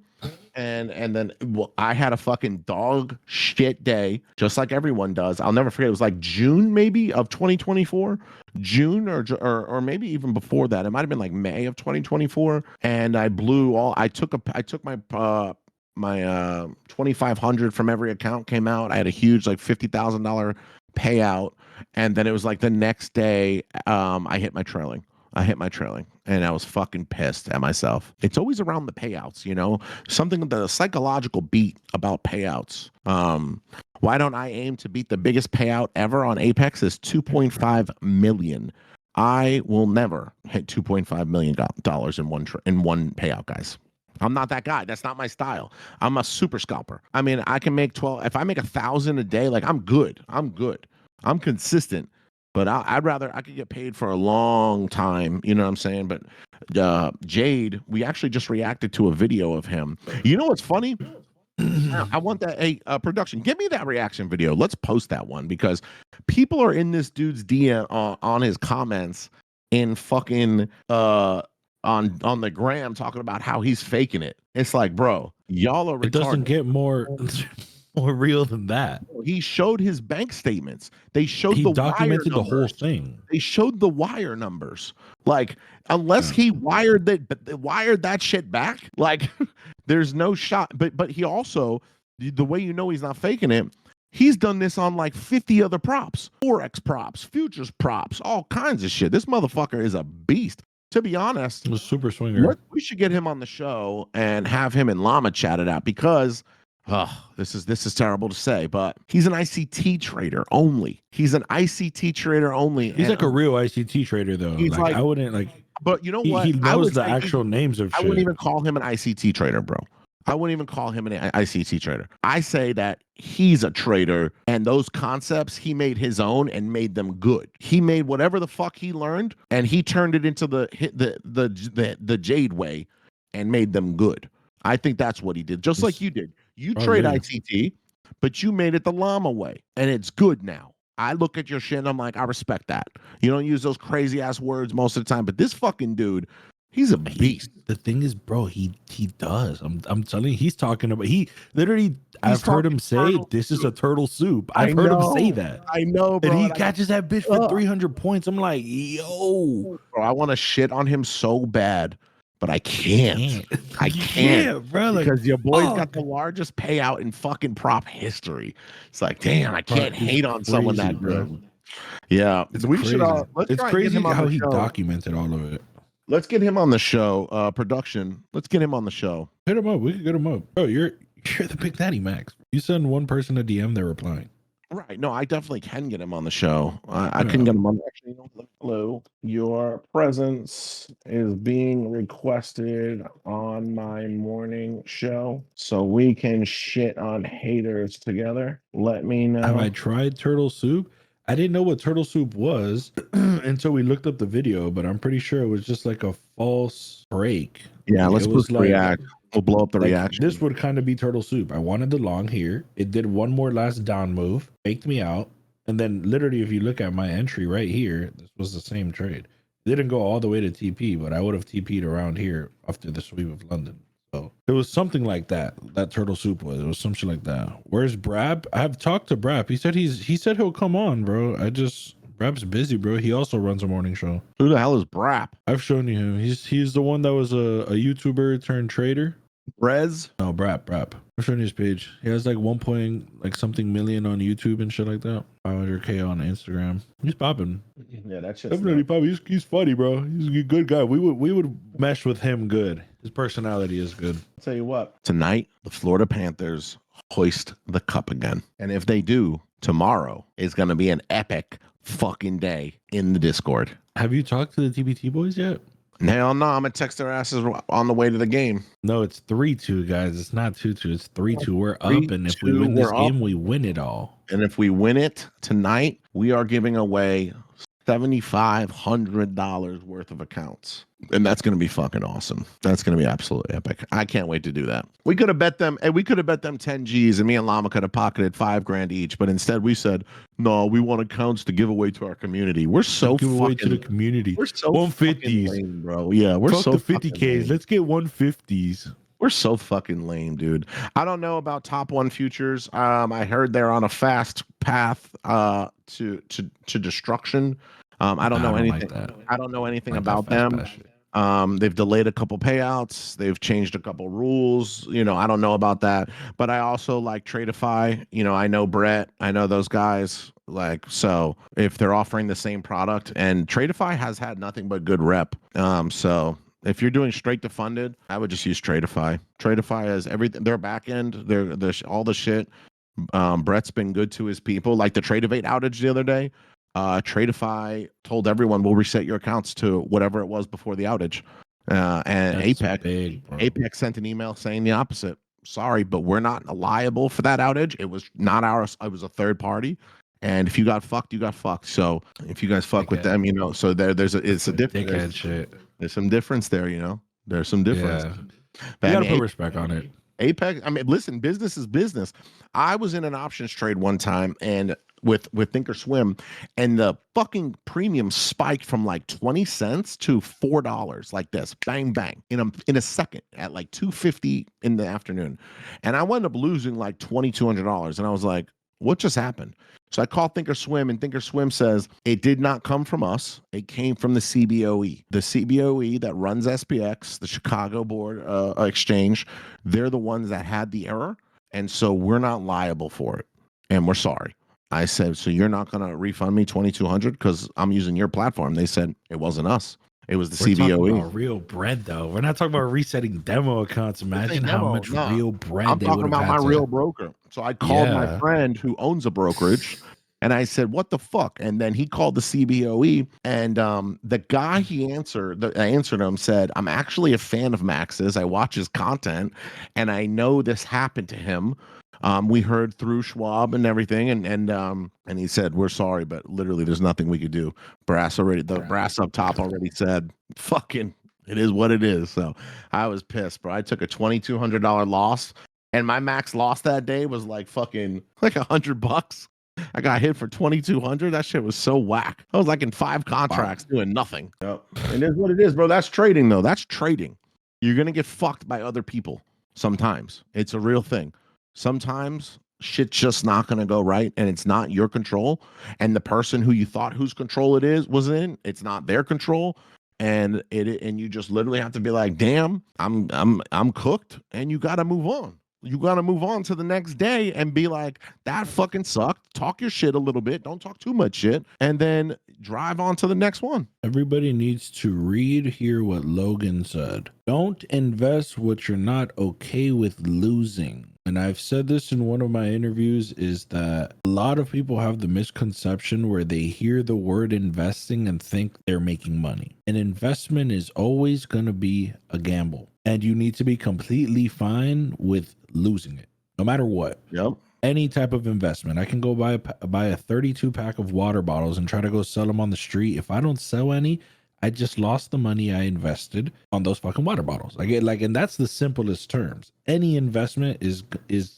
and then I had a fucking dog shit day, just like everyone does. I'll never forget. It was like June maybe of 2024, June or maybe even before that. It might have been like May of 2024, and I blew all. I took my 2,500 from every account came out. I had a huge like $50,000 payout, and then it was like the next day, I hit my trailing. And I was fucking pissed at myself. It's always around the payouts, you know, something the psychological beat about payouts. Why don't I aim to beat the biggest payout ever on Apex is 2.5 million. I will never hit 2.5 million dollars in one payout, guys. I'm not that guy. That's not my style. I'm a super scalper. I mean, I can make 12. If I make 1,000 a day, like I'm good. I'm consistent. But I'd rather I could get paid for a long time, you know what I'm saying? But Jade, we actually just reacted to a video of him. You know what's funny? I want that. Hey, production, give me that reaction video. Let's post that one because people are in this dude's DM on his comments in fucking on the gram talking about how he's faking it. It's like, bro, y'all are retarded.
It doesn't get more real than that.
He showed his bank statements. They showed
He
the
documented
wire
the whole
numbers.
thing.
They showed the wire numbers. Like, unless he wired that shit back, like, there's no shot. But he also, the way you know he's not faking it, he's done this on like 50 other props, forex props, futures props, all kinds of shit. This motherfucker is a beast. To be honest,
It was super swinger.
we should get him on the show and have him and Llama chat it out because. Oh, this is terrible to say, but he's an ICT trader only. He's an ICT trader only.
He's like a real ICT trader, though.
He's like
I wouldn't like.
But you know what?
He knows the actual names of shit.
I wouldn't even call him an ICT trader, bro. I wouldn't even call him an ICT trader. I say that he's a trader, and those concepts he made his own and made them good. He made whatever the fuck he learned, and he turned it into the Jade way, and made them good. I think that's what he did, just like you did. You trade ICT, but you made it the Llama way, and it's good now. I look at your shit and I'm like, I respect that. You don't use those crazy ass words most of the time, but this fucking dude, he's a beast.
The thing is, bro, he does. I'm telling you, he's talking about. He literally, I've heard him say, "This is a turtle soup." I've heard him say that.
I know, bro.
And he catches that bitch for 300 points. I'm like, yo,
bro, I want to shit on him so bad. But I can't. I can't,
bro.
Because your boy's got the largest payout in fucking prop history. It's like, damn, I can't hate on someone that good. Yeah,
it's crazy. It's crazy how he documented all of it.
Let's get him on the show. Production. Let's get him on the show.
Hit him up. We can get him up. Bro, you're the Big Daddy Max. You send one person a DM, they're replying.
Right. No, I definitely can get him on the show. I can get him on. Actually, hello. Your presence is being requested on my morning show, so we can shit on haters together. Let me know.
Have I tried turtle soup? I didn't know what turtle soup was until we looked up the video, but I'm pretty sure it was just like a false break.
Yeah, let's react. We'll blow up the reaction.
This would kind of be turtle soup. I wanted the long here. It did one more last down move, faked me out. And then literally, if you look at my entry right here, this was the same trade. Didn't go all the way to TP, but I would have TP'd around here after the sweep of London. So it was something like that. That turtle soup was. It was some shit like that. Where's Brab? I have talked to Brab. He said he'll come on, bro. Brab's busy, bro. He also runs a morning show.
Who the hell is Brap?
I've shown you him. He's the one that was a YouTuber turned trader.
Brez?
No, Brap. I've shown you his page. He has like 1 point like something million on YouTube and shit like that. 500K on Instagram. He's popping.
Yeah, that shit's
Definitely popping. He's funny, bro. He's a good guy. We would mesh with him good. His personality is good.
I'll tell you what. Tonight, the Florida Panthers hoist the cup again. And if they do, tomorrow is going to be an epic fucking day in the Discord.
Have you talked to the TBT boys yet?
Hell no, I'm going to text their asses on the way to the game.
No, it's 3-2, guys. It's not 2-2. It's 3-2. We're up, and if we win this game, we win it all.
And if we win it tonight, we are giving away $7,500 worth of accounts. And that's going to be fucking awesome. That's going to be absolutely epic. I can't wait to do that. We could have bet them, and we could have bet them 10 G's, and me and Llama could have pocketed $5,000 each. But instead, we said, no, we want accounts to give away to our community. We're so
give
fucking
away to the community.
We're so
150s,
lame, bro. Yeah, we're
fuck
so
the 50Ks. Let's get 150s.
We're so fucking lame, dude. I don't know about top one futures. I heard they're on a fast path to destruction. I don't know anything.
Like
I don't know anything about them. They've delayed a couple payouts. They've changed a couple rules. You know, I don't know about that. But I also like Tradeify. You know, I know Brett. I know those guys. Like, so if they're offering the same product, and Tradeify has had nothing but good rep. So if you're doing straight to funded, I would just use Tradeify. Tradeify has everything. Their back end, they're all the shit. Brett's been good to his people. Like the Tradeivate outage the other day. Tradeify told everyone we'll reset your accounts to whatever it was before the outage. And Apex sent an email saying the opposite. Sorry, but we're not liable for that outage. It was not ours. It was a third party. And if you got fucked, you got fucked. So if you guys fuck with them, you know, so it's a difference. There's some difference there, you know. There's some difference.
Yeah. But you gotta put respect on it.
Apex, I mean, listen, business is business. I was in an options trade one time and with Thinkorswim, and the fucking premium spiked from like 20 cents to $4 like this. Bang bang in a second at like 2:50 in the afternoon. And I wound up losing like $2,200. And I was like, what just happened? So I called Thinkorswim, and Thinkorswim says it did not come from us. It came from the CBOE. The CBOE that runs SPX, the Chicago Board Exchange, they're the ones that had the error. And so we're not liable for it. And we're sorry. I said, so you're not going to refund me $2,200 because I'm using your platform? They said it wasn't us. It was the CBOE.
We're talking about real bread, though. We're not talking about resetting demo accounts. Imagine how much real bread
I'm
they
talking
would have
about
had
my real broker. So I called my friend who owns a brokerage, and I said, what the fuck? And then he called the CBOE, and the guy I answered him, said, I'm actually a fan of Max's. I watch his content, and I know this happened to him. We heard through Schwab and everything, and he said, we're sorry, but literally there's nothing we could do. Brass up top already said, fucking, it is what it is. So I was pissed, bro. I took a $2,200 loss, and my max loss that day was like fucking like $100. I got hit for 2,200. That shit was so whack. I was like in 5 contracts doing nothing. Yep. It is what it is, bro. That's trading, though. That's trading. You're gonna get fucked by other people sometimes. It's a real thing. Sometimes shit's just not going to go right, and it's not your control, and the person who you thought whose control it's not their control, and you just literally have to be like, damn, I'm cooked, and you got to move on. You got to move on to the next day and be like, that fucking sucked. Talk your shit a little bit. Don't talk too much shit. And then drive on to the next one.
Everybody needs to hear what Logan said. Don't invest what you're not okay with losing. And I've said this in one of my interviews, is that a lot of people have the misconception where they hear the word investing and think they're making money. An investment is always going to be a gamble, and you need to be completely fine with losing it, no matter what.
Yep.
Any type of investment. I can go buy a 32 pack of water bottles and try to go sell them on the street. If I don't sell any, I just lost the money I invested on those fucking water bottles. I get and that's the simplest terms. Any investment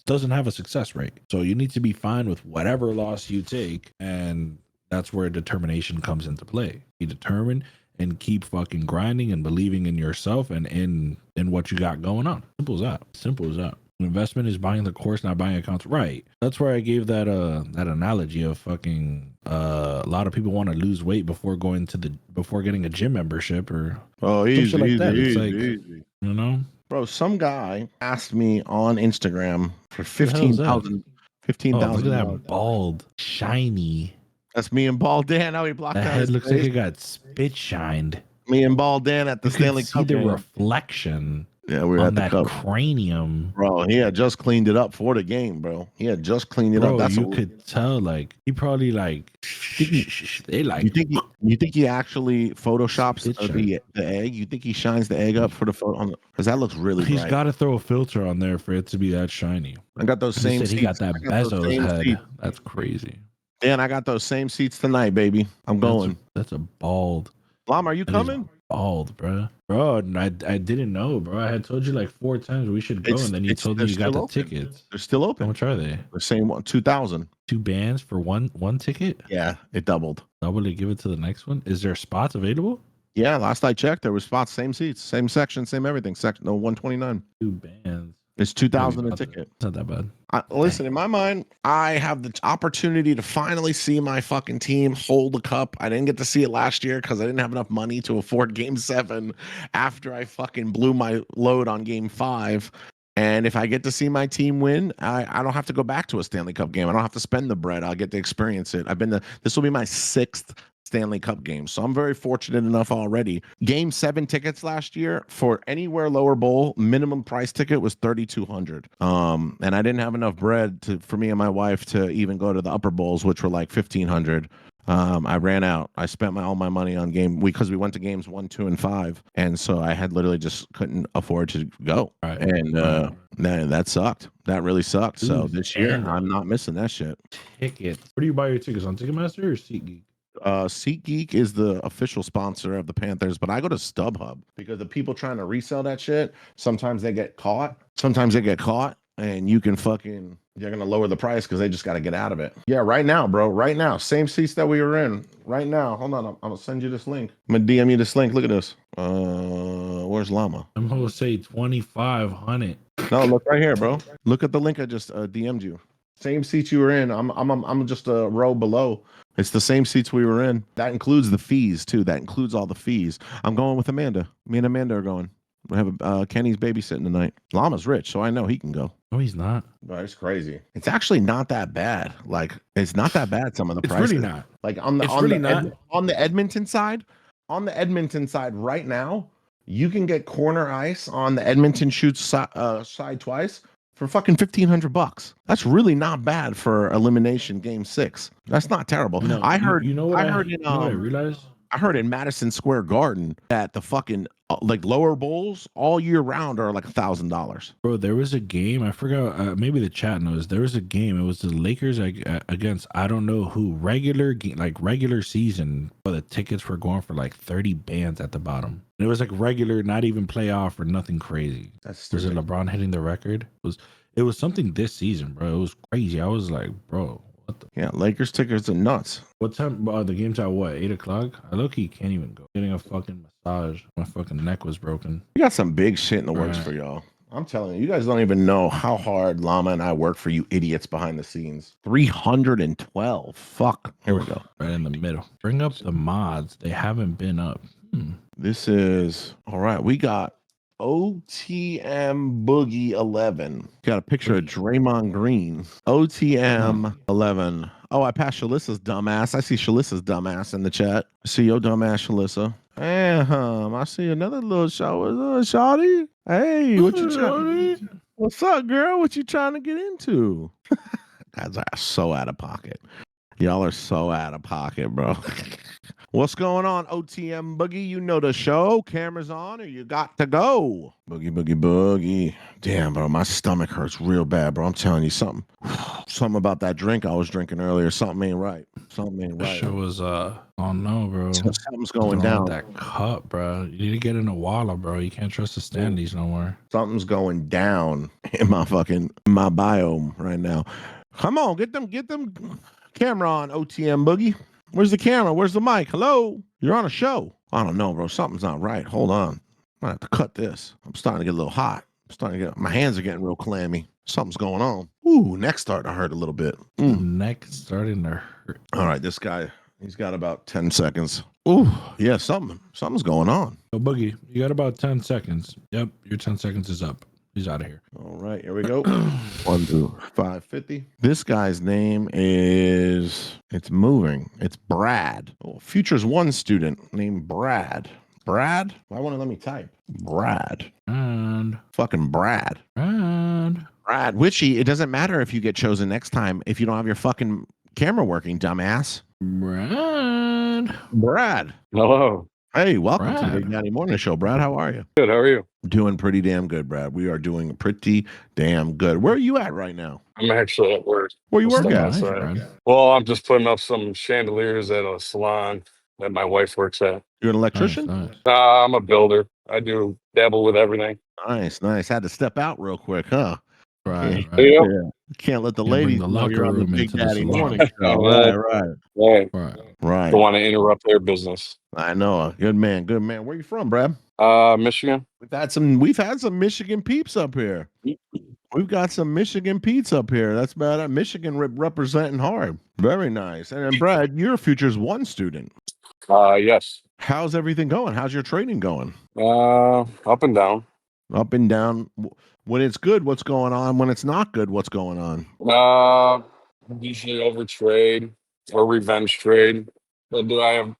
doesn't have a success rate. So you need to be fine with whatever loss you take, and that's where determination comes into play. Be determined and keep fucking grinding and believing in yourself and in what you got going on. Simple as that. Simple as that. Investment is buying the course, not buying accounts. Right. That's where I gave that that analogy of fucking a lot of people want to lose weight before getting a gym membership or some shit like that. It's like, you know,
bro. Some guy asked me on Instagram for
the hell is that?
15,000.
Oh, look at that bald, shiny.
That's me and Ball Dan. How he blocked
That
out
head
his
looks
face.
like it got spit shined.
Me and Ball Dan at the
You
Stanley
can see
Cup
the
game.
reflection.
Yeah, we were
on
at the
that
Cup.
cranium,
bro. He had just cleaned it up for the game, bro. He had just cleaned it up. That's
you could tell. Like he probably like they like.
You think he actually photoshops
Spit
the egg? You think he shines the egg up for the photo? Because that looks really
He's
bright.
got to throw a filter on there for it to be that shiny.
I got those
He
same
said
seats.
he got that Bezos head. That's crazy.
Dan, I got those same seats tonight, baby. I'm going.
That's a bald.
Lam, are you coming?
Bald, bro. I didn't know, bro. I had told you like 4 times we should go, and then you told me you got the tickets.
They're still open.
How much are they?
The same one, 2,000.
2 bands for one ticket?
Yeah, it doubled.
Double to give it to the next one. Is there spots available?
Yeah, last I checked, there were spots, same seats, same section, same everything. Section 129.
2 bands.
It's 2,000 a ticket.
It's not that bad.
Listen, in my mind, I have the opportunity to finally see my fucking team hold the cup. I didn't get to see it last year because I didn't have enough money to afford Game 7 after I fucking blew my load on Game 5. And if I get to see my team win, I don't have to go back to a Stanley Cup game. I don't have to spend the bread. I'll get to experience it. This will be my 6th Stanley Cup game. So I'm very fortunate enough already. Game 7 tickets last year for anywhere lower bowl, minimum price ticket was $3,200. And I didn't have enough bread for me and my wife to even go to the upper bowls, which were like $1,500. I ran out. I spent all my money on because we went to games 1, 2, and 5, and so I had literally just couldn't afford to go.
Right.
And man, that sucked. That really sucked. So this year, I'm not missing that shit.
Tickets. Where do you buy your tickets, on Ticketmaster or SeatGeek?
SeatGeek is the official sponsor of the Panthers, but I go to StubHub because the people trying to resell that shit, sometimes they get caught. And you can they're going to lower the price because they just got to get out of it. Yeah, right now, bro. Right now. Same seats that we were in. Right now. Hold on. I'm going to send you this link. I'm going to DM you this link. Look at this. Where's Llama?
I'm going to say 2,500.
No, look right here, bro. Look at the link I just DM'd you. Same seats you were in. I'm just a row below. It's the same seats we were in. That includes the fees, too. That includes all the fees. I'm going with Amanda. Me and Amanda are going. We have Kenny's babysitting tonight. Llama's rich, so I know he can go.
No, he's not.
But it's crazy. It's actually not that bad. Like, it's not that bad, some of the prices.
It's really not.
Like, on the Edmonton side, right now, you can get corner ice on the Edmonton Shoots side twice for fucking $1,500. That's really not bad for elimination game 6. That's not terrible. No, I heard. I realized. I heard in Madison Square Garden that the fucking like lower bowls all year round are like $1,000.
Bro, there was a game. I forgot. Maybe the chat knows. There was a game. It was the Lakers against I don't know who. Regular season, but the tickets were going for like 30 bands at the bottom. It was like regular, not even playoff or nothing crazy. Was it LeBron hitting the record? It was something this season, bro. It was crazy. I was like, bro. What the?
Yeah, Lakers tickets are nuts.
What time? The game's at what? 8 o'clock? I low-key can't even go. Getting a fucking massage. My fucking neck was broken.
We got some big shit in the works for y'all. I'm telling you, you guys don't even know how hard Llama and I work for you idiots behind the scenes. 312. Fuck. Here we go.
Right in the middle. Bring up the mods. They haven't been up.
This is all right. We got OTM Boogie 11. Got a picture of Draymond Green. OTM 11. Oh, I passed Shalissa's dumbass. I see Shalissa's dumbass in the chat. I see your dumbass, Shalissa. I see another little shawty. Hey, what you trying? What's up, girl? What you trying to get into? Guys are so out of pocket. Y'all are so out of pocket, bro. What's going on, OTM Boogie? You know the show. Camera's on or you got to go. Boogie, boogie, boogie. Damn, bro, my stomach hurts real bad, bro. I'm telling you something. Something about that drink I was drinking earlier. Something ain't right.
That shit was, oh no, bro.
Something's going down.
That cup, bro. You need to get in a wallet, bro. You can't trust the standees no more.
Something's going down in my biome right now. Come on, get them camera on, OTM Boogie. Where's the camera? Where's the mic? Hello? You're on a show. I don't know, bro. Something's not right. Hold on. I have to cut this. I'm starting to get a little hot. My hands are getting real clammy. Something's going on. Ooh, neck starting to hurt a little bit.
Neck starting to hurt.
All right, this guy, he's got about 10 seconds. Ooh, yeah, something's going on.
So Boogie, you got about 10 seconds. Yep, your 10 seconds is up. He's out of here.
All right, here we go. 1 to 550. This guy's name is, it's moving. It's Brad. Oh, Futures 1 student named Brad. Brad? Why won't it let me type? Brad.
And
Fucking Brad. Brad. Witchy, it doesn't matter if you get chosen next time if you don't have your fucking camera working, dumbass. Brad.
Hello.
Hey, welcome to the
Brad.
Big Daddy Morning Show. Brad, how are you?
Good. How are you?
Doing pretty damn good, Brad. We are doing pretty damn good. Where are you at right now?
I'm actually at work.
Where you work
Step
at?
Nice,
outside.
Brad.
Well, I'm just putting up some chandeliers at a salon that my wife works at.
You're an
Nice,
electrician?
nice.
I'm a builder. I do dabble with everything.
Nice. Had to step out real quick, huh?
Right,
There you
right.
go.
Yeah. Can't let the
Can't bring
ladies
the
know you're
locker
on the
room
Big
into the
Daddy
salon.
Morning Show.
Right.
Right.
Right.
Don't want to interrupt their business.
I know. Good man. Where you from, Brad?
Michigan.
We've had some Michigan peeps up here. We've got some Michigan peeps up here. That's about it. Michigan representing hard. Very nice. And then, Brad, you're a Futures 1 student.
Yes.
How's everything going? How's your trading going?
Up and down.
Up and down. When it's good, what's going on? When it's not good, what's going on?
Usually over trade or revenge trade. But I'll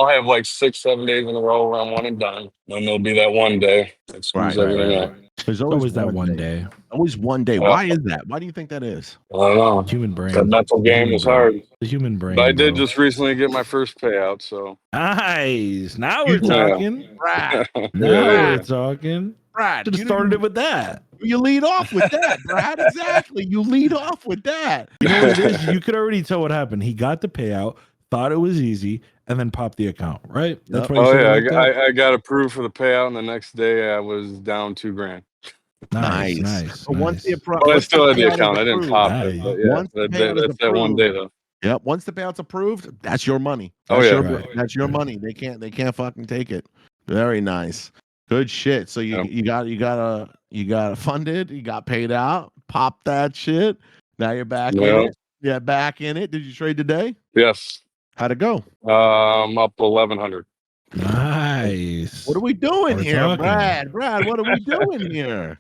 have like 6-7 days in a row where I'm one and done. Then there'll be that one day that screws everything up.
There's
It's always that one day.
Always one day. Why is that? Why do you think that is?
I don't know.
Human brain.
That mental
The
game
human
is
brain.
hard.
The human brain.
But I did
bro.
just recently get my first payout, so
Nice. Now we're
Yeah.
talking.
Brad,
Now
Yeah.
we're talking.
Brad,
Should have
you
started
didn't-
it with that.
You lead off with that, Brad. Exactly. You lead off with that.
You know what it is? You could already tell what happened. He got the payout, thought it was easy, and then popped the account, right? That's
Yep.
why you
Oh
said
yeah,
it like that?
I got approved for the payout, and the next day I was down $2,000.
Nice.
But once the
But I still had the
payout is
account. I didn't
approved-
pop
Nice.
it, but yeah,
Once the payout is
that's that one
approved-
day though.
Yep. Once the payout's approved, that's your money.
Oh,
That's
yeah.
your,
Right.
that's your money. They can't fucking take it. Very nice. Good shit. So you got funded, you got paid out, pop that shit. Now you're back in
Yeah.
it. Yeah, back in it. Did you trade today?
Yes.
How'd it go?
I'm up 1,100.
Nice.
What are we doing
We're
here,
talking.
Brad? What are we doing here?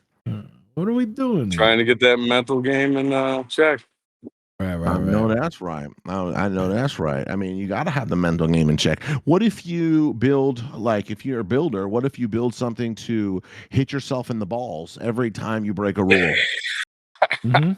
What are we doing?
Trying to get that mental game in check.
Right.
I know that's right. I know that's right. I mean, you got to have the mental game in check. What if you build, like, if you're a builder, what if you build something to hit yourself in the balls every time you break a rule?
Mm-hmm.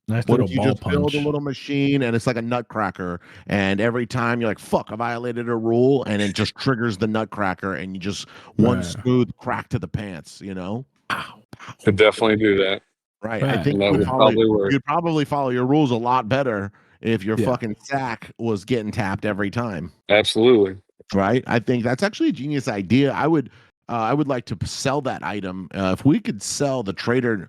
Nice
What
little
if you
ball
just build
punch.
a little machine and it's like a nutcracker, and every time you're like, fuck, I violated a rule, and it just triggers the nutcracker, and you just one
Right.
smooth crack to the pants, you know? Ow.
Could definitely do that.
Right.
Right.
I think
And that
you'd
would probably work.
you'd probably follow your rules a lot better if your
Yeah.
fucking sack was getting tapped every time.
Absolutely.
Right. I think that's actually a genius idea. I would like to sell that item. If we could sell the trader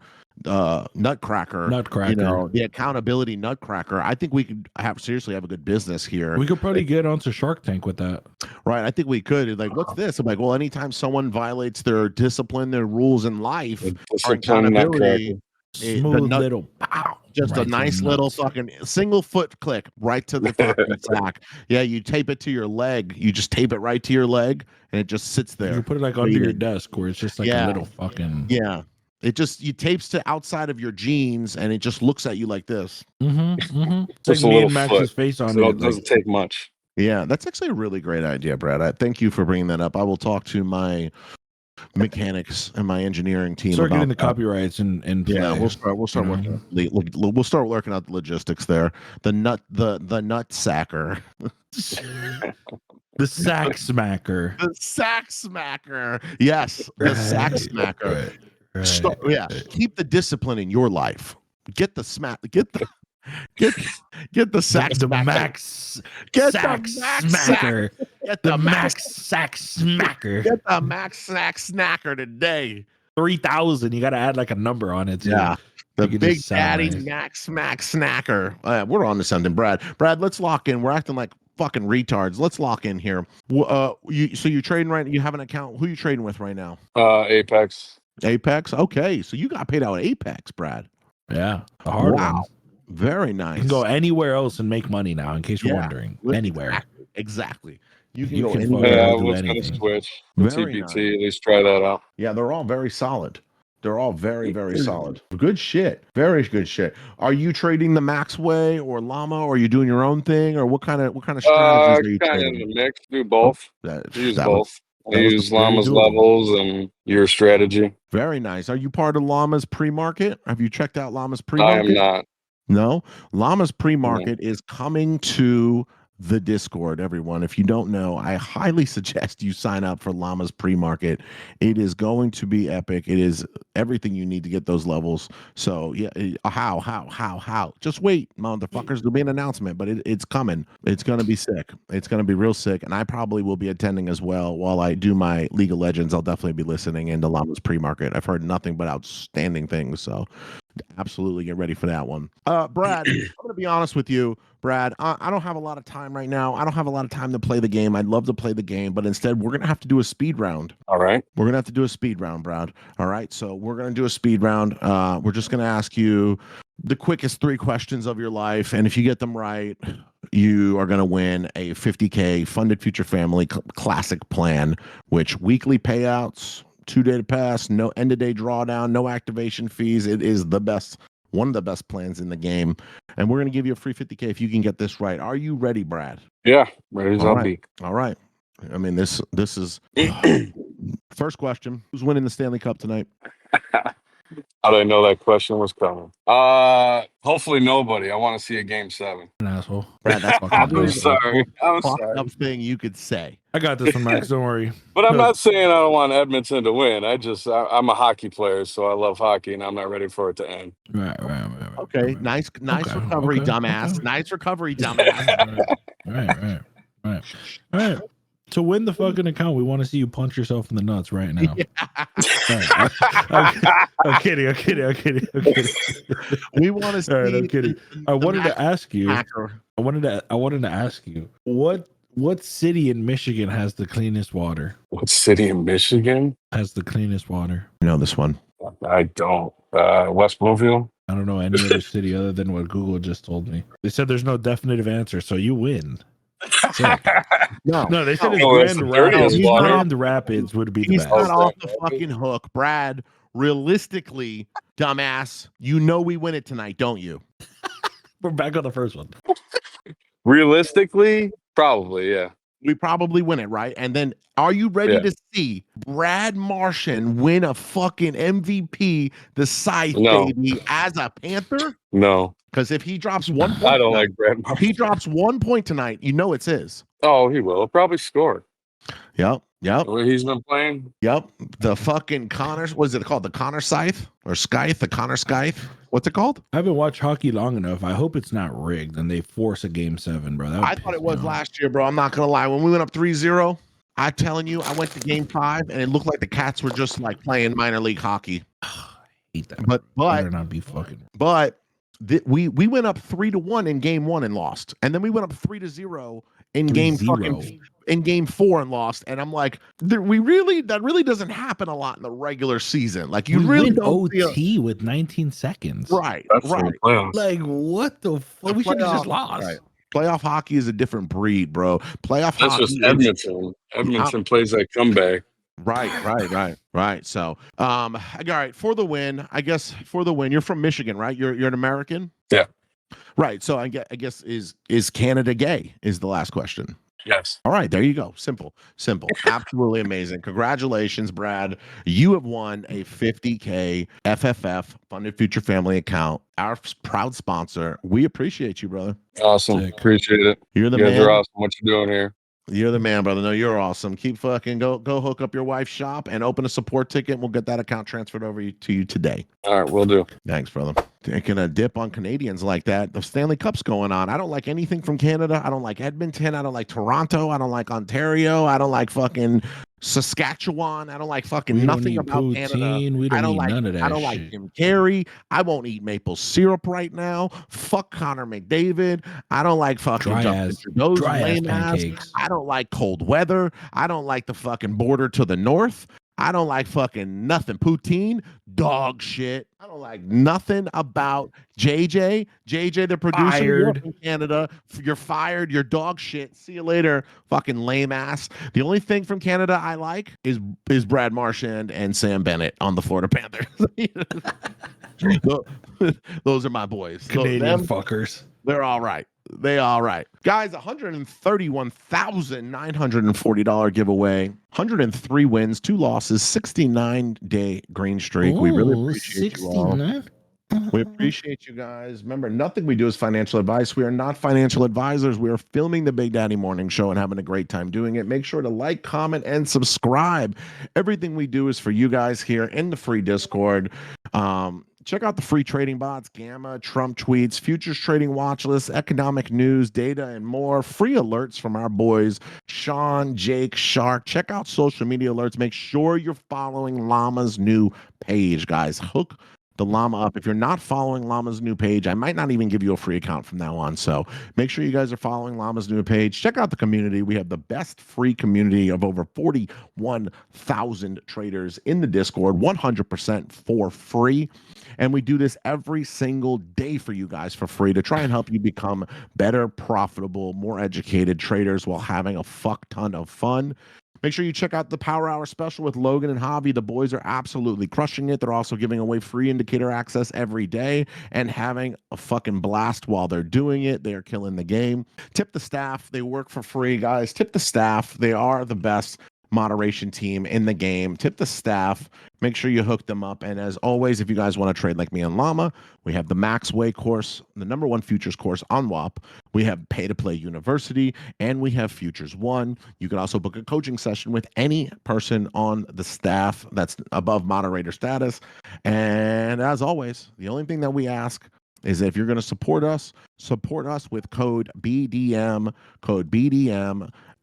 nutcracker, you know, the accountability nutcracker, I think we could seriously have a good business here.
We could probably get onto Shark Tank with that.
Right. I think we could. Like, what's this? I'm like, well, anytime someone violates their discipline, their rules in life,
The
or
discipline
accountability,
nutcracker.
Smooth little pow.
just
right
a
to the
nice little
nuts.
fucking single foot click right to the fucking sack. Yeah, you tape it to your leg. You just tape it right to your leg, and it just sits
You
there.
can put it like under your desk where it's just like
Yeah.
a little fucking.
Yeah. It just you tapes to outside of your jeans, and it just looks at you like this.
Mm-hmm. It's
Just
like
a
me
little
and Max's
foot.
face on
So
it.
it doesn't take much.
Yeah, that's actually a really great idea, Brad. I thank you for bringing that up. I will talk to my mechanics and my engineering team
Start
about
getting the
that.
copyrights and play.
Yeah, we'll start
you know?
working. We'll start working out the logistics there. The nut sacker.
The sack smacker.
The sack smacker. Yes, the sack smacker.
Right.
Keep the discipline in your life. Get the smack. Get the sack
The
smacker.
max
Get
sack
the max
smacker.
Get
The max sack smacker.
Get the max sack snacker today.
3,000. You got to add like a number on it too.
Yeah. The
Make it
Big
just sound
Daddy
nice.
Max snacker. We're on to something, Brad. Brad, let's lock in. We're acting like fucking retards. Let's lock in here. So you're trading right? You have an account. Who are you trading with right now?
Apex.
Apex. Okay, so you got paid out at Apex, Brad.
Yeah, the hard one.
Very nice.
You can go anywhere else and make money now. In case you're wondering, anywhere.
Exactly. You can
You
go
can
anywhere.
fucking
Yeah, I
do
was gonna
anything.
switch.
Very
TPT,
nice.
at least try that out.
Yeah, they're all very solid. They're all very, very solid. Good shit. Very good shit. Are you trading the Max way or Llama, or are you doing your own thing, or what kind of strategies are you
Kind of
trading?
in the mix. Do both. Use
That
both. I use Llama's levels and your strategy.
Very nice. Are you part of Llama's pre-market? Have you checked out Llama's
I
pre-market?
am not.
No. Llama's pre-market is coming to the Discord, everyone. If you don't know, I highly suggest you sign up for Llama's pre-market. It is going to be epic. It is everything you need to get those levels. So yeah, how? Just wait, motherfuckers. There'll be an announcement, but it's coming. It's gonna be sick. It's gonna be real sick, and I probably will be attending as well. While I do my League of Legends, I'll definitely be listening into Llama's pre-market. I've heard nothing but outstanding things. So absolutely get ready for that one. Brad, I'm gonna be honest with you. Brad, I don't have a lot of time right now. I don't have a lot of time to play the game. I'd love to play the game, but instead we're gonna have to do a speed round.
All right.
We're gonna have to do a speed round, Brad. All right. So we're gonna do a speed round. We're just gonna ask you the quickest 3 questions of your life, and if you get them right, you are gonna win a 50K funded future family classic plan, which weekly payouts, 2-day pass, no end of day drawdown, no activation fees. It is the best. One of the best plans in the game. And we're going to give you a free 50K if you can get this right. Are you ready, Brad?
Yeah, ready as I'll be.
All right. I mean, this is first question. Who's winning the Stanley Cup tonight?
How did I know that question was coming? Hopefully nobody. I want to see a game 7.
An asshole.
Brad, that's
I'm sorry. I'm sorry.
up thing you could say.
I got this one, Max. Don't worry.
But I'm not saying I don't want Edmonton to win. I'm a hockey player, so I love hockey, and I'm not ready for it to end.
Right.
Okay, nice recovery, dumbass.
Okay.
Nice recovery, dumbass.
Right. To win the fucking account, we want to see you punch yourself in the nuts right now. Yeah. I'm kidding.
We want to see.
All right, I'm kidding. I wanted to ask you what city in Michigan has the cleanest water?
What city in Michigan
has the cleanest water?
You know this one.
I don't. West Bloomfield?
I don't know any other city other than what Google just told me. They said there's no definitive answer, so you win. No, they said Grand Rapids would be the best.
He's not off the fucking hook, Brad. Realistically, dumbass, you know we win it tonight, don't you?
We're back on the first one.
Realistically, probably, yeah.
We probably win it, right? And then are you ready to see Brad Martian win a fucking MVP, the Scythe baby, as a Panther?
No.
Because if he drops 1 point,
I don't like Brad Martian.
If he drops 1 point tonight, you know it's his.
Oh, he will. He'll probably score.
Yep.
Where he's been playing.
Yep. The fucking Connors, what is it called? The Connor Scythe or Scythe? The Connor Scythe? What's it called?
I haven't watched hockey long enough. I hope it's not rigged and they force a game 7, bro.
I thought it was last year, bro. I'm not gonna lie. When we went up 3-0, I'm telling you, I went to game 5 and it looked like the Cats were just like playing minor league hockey.
I hate that.
But
better not be fucking.
But we went up 3-1 in game 1 and lost, and then we went up 3-0 in game 4 and lost. And I'm like, that really doesn't happen a lot in the regular season. Like you really
win
don't
OT with 19 seconds.
Right.
Like what the fuck? We should have just lost. Right.
Playoff hockey is a different breed, bro. That's
just Edmonton. Edmonton plays that comeback.
Right. So, all right, for the win, you're from Michigan, right? You're an American?
Yeah.
Right. So I guess is Canada gay is the last question.
Yes.
All right, there you go. Simple. Absolutely amazing. Congratulations, Brad. You have won a 50K FFF Funded Future Family account. Our proud sponsor. We appreciate you, brother.
Awesome.
Sick.
Appreciate it.
You're the
man.
You
guys are awesome. What you doing here?
You're the man, brother. No, you're awesome. Keep fucking go hook up your wife's shop and open a support ticket. And we'll get that account transferred over to you today.
All right, we'll do.
Thanks, brother. Taking a dip on Canadians like that. The Stanley Cup's going on. I don't like anything from Canada. I don't like Edmonton. I don't like Toronto. I don't like Ontario. I don't like fucking Saskatchewan. I don't like fucking
We don't
nothing
need
about Canada.
poutine. We don't need none of
I
that
don't like
shit.
Jim Carrey. I won't eat maple syrup right now. Fuck Connor McDavid. I don't like fucking Justin Trudeau's
dry ass
lame ass.
pancakes.
I don't like cold weather. I don't like the fucking border to the north. I don't like fucking nothing. Poutine, dog shit. I don't like nothing about JJ. JJ, the producer, you're
Fired.
from Canada. You're fired. You're dog shit. See you later, fucking lame ass. The only thing from Canada I like is Brad Marchand and Sam Bennett on the Florida Panthers. Those are my boys.
Canadian fuckers.
They're all right. They all right. Guys, $131,940 giveaway. 103 wins, 2 losses, 69-day green streak. We really appreciate you all. We appreciate you guys. Remember, nothing we do is financial advice. We are not financial advisors. We are filming the Big Daddy Morning Show and having a great time doing it. Make sure to like, comment, and subscribe. Everything we do is for you guys here in the free Discord. Check out the free trading bots, Gamma, Trump tweets, futures trading watch lists, economic news, data, and more. Free alerts from our boys, Sean, Jake, Shark. Check out social media alerts. Make sure you're following Llama's new page, guys. Hook the Llama up. If you're not following Llama's new page, I might not even give you a free account from now on. So make sure you guys are following Llama's new page. Check out the community. We have the best free community of over 41,000 traders in the Discord, 100% for free. And we do this every single day for you guys for free to try and help you become better, profitable, more educated traders while having a fuck ton of fun. Make sure you check out the Power Hour special with Logan and Javi. The boys are absolutely crushing it. They're also giving away free indicator access every day and having a fucking blast while they're doing it. They are killing the game. Tip the staff. They work for free, guys. Tip the staff. They are the best moderation team in the game. Tip the staff. Make sure you hook them up. And as always, if you guys want to trade like me and Llama, we have the Max Way course, the #1 futures course on WAP. We have Pay to Play University, and we have Futures One. You can also book a coaching session with any person on the staff that's above moderator status. And as always, the only thing that we ask is that if you're going to support us with code BDM,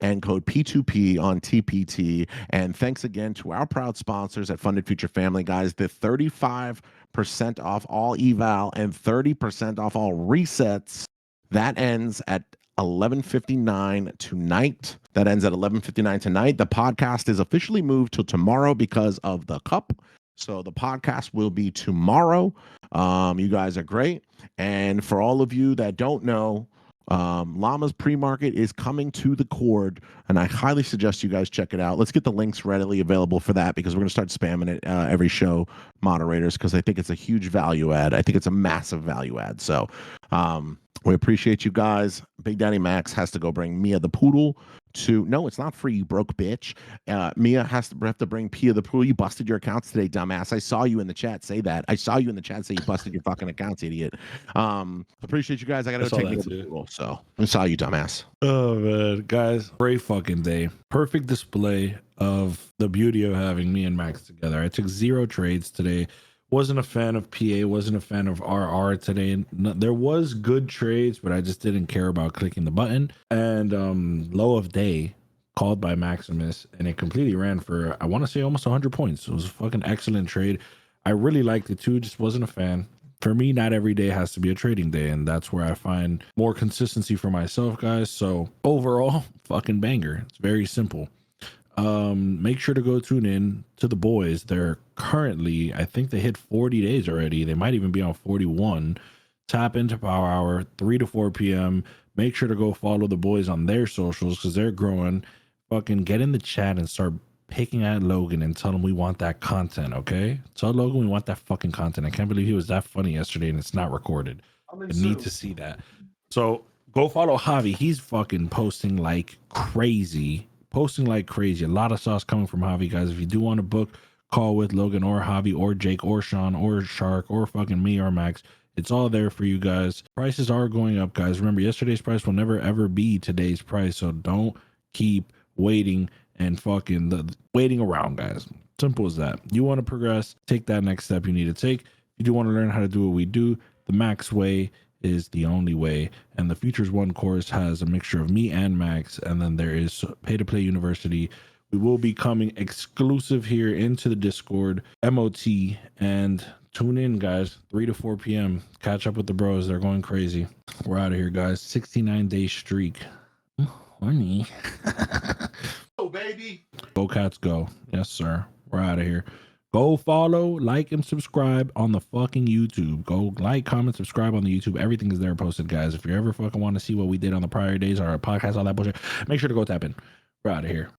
and code P2P on TPT. And thanks again to our proud sponsors at Funded Future Family, guys. The 35% off all eval and 30% off all resets. That ends at 11:59 tonight. The podcast is officially moved to tomorrow because of the cup. So the podcast will be tomorrow. You guys are great. And for all of you that don't know, Llama's pre-market is coming to the cord, and I highly suggest you guys check it out. Let's get the links readily available for that because we're going to start spamming it every show, moderators, because I think it's a huge value add. I think it's a massive value add. So we appreciate you guys. Big Daddy Max has to go bring Mia the poodle to no, it's not free, you broke bitch. Mia have to bring Pia the poodle. You busted your accounts today, dumbass. I saw you in the chat say that. I saw you in the chat say you busted your fucking accounts, idiot. Appreciate you guys. I gotta go take Mia the poodle. So I saw you, dumbass.
Oh man, guys, great fucking day. Perfect display of the beauty of having me and Max together. I took 0 trades today. Wasn't a fan of PA, wasn't a fan of RR today. There was good trades, but I just didn't care about clicking the button. And low of day called by Maximus, and it completely ran for, I want to say, almost 100 points. It was a fucking excellent trade. I really liked it too, just wasn't a fan. For me, not every day has to be a trading day, and that's where I find more consistency for myself, guys. So overall, fucking banger. It's very simple. Make sure to go tune in to the boys. They're currently, I think they hit 40 days already. They might even be on 41. Tap into Power Hour 3 to 4 p.m. Make sure to go follow the boys on their socials because they're growing. Fucking get in the chat and start picking at Logan and tell him we want that content, okay? Tell Logan we want that fucking content. I can't believe he was that funny yesterday and it's not recorded. I need to see that. So go follow Javi. He's fucking posting like crazy. A lot of sauce coming from Javi, guys. If you do want to book call with Logan or Javi or Jake or Sean or Shark or fucking me or Max, it's all there for you guys. Prices are going up, guys. Remember, yesterday's price will never ever be today's price, so don't keep waiting and fucking waiting around, guys. Simple as that. You want to progress, take that next step you need to take. If you do want to learn how to do what we do, the Max way is the only way. And the Futures One course has a mixture of me and Max, and then there is Pay to Play University, We will be coming exclusive here into the Discord, MOT, and tune in, guys. 3 to 4 p.m. Catch up with the bros. They're going crazy. We're out of here, guys. 69-day streak. Funny.
Oh, baby.
Go Cats go. Yes, sir. We're out of here. Go follow, like, and subscribe on the fucking YouTube. Go like, comment, subscribe on the YouTube. Everything is there posted, guys. If you ever fucking want to see what we did on the prior days, our podcast, all that bullshit, make sure to go tap in. We're out of here.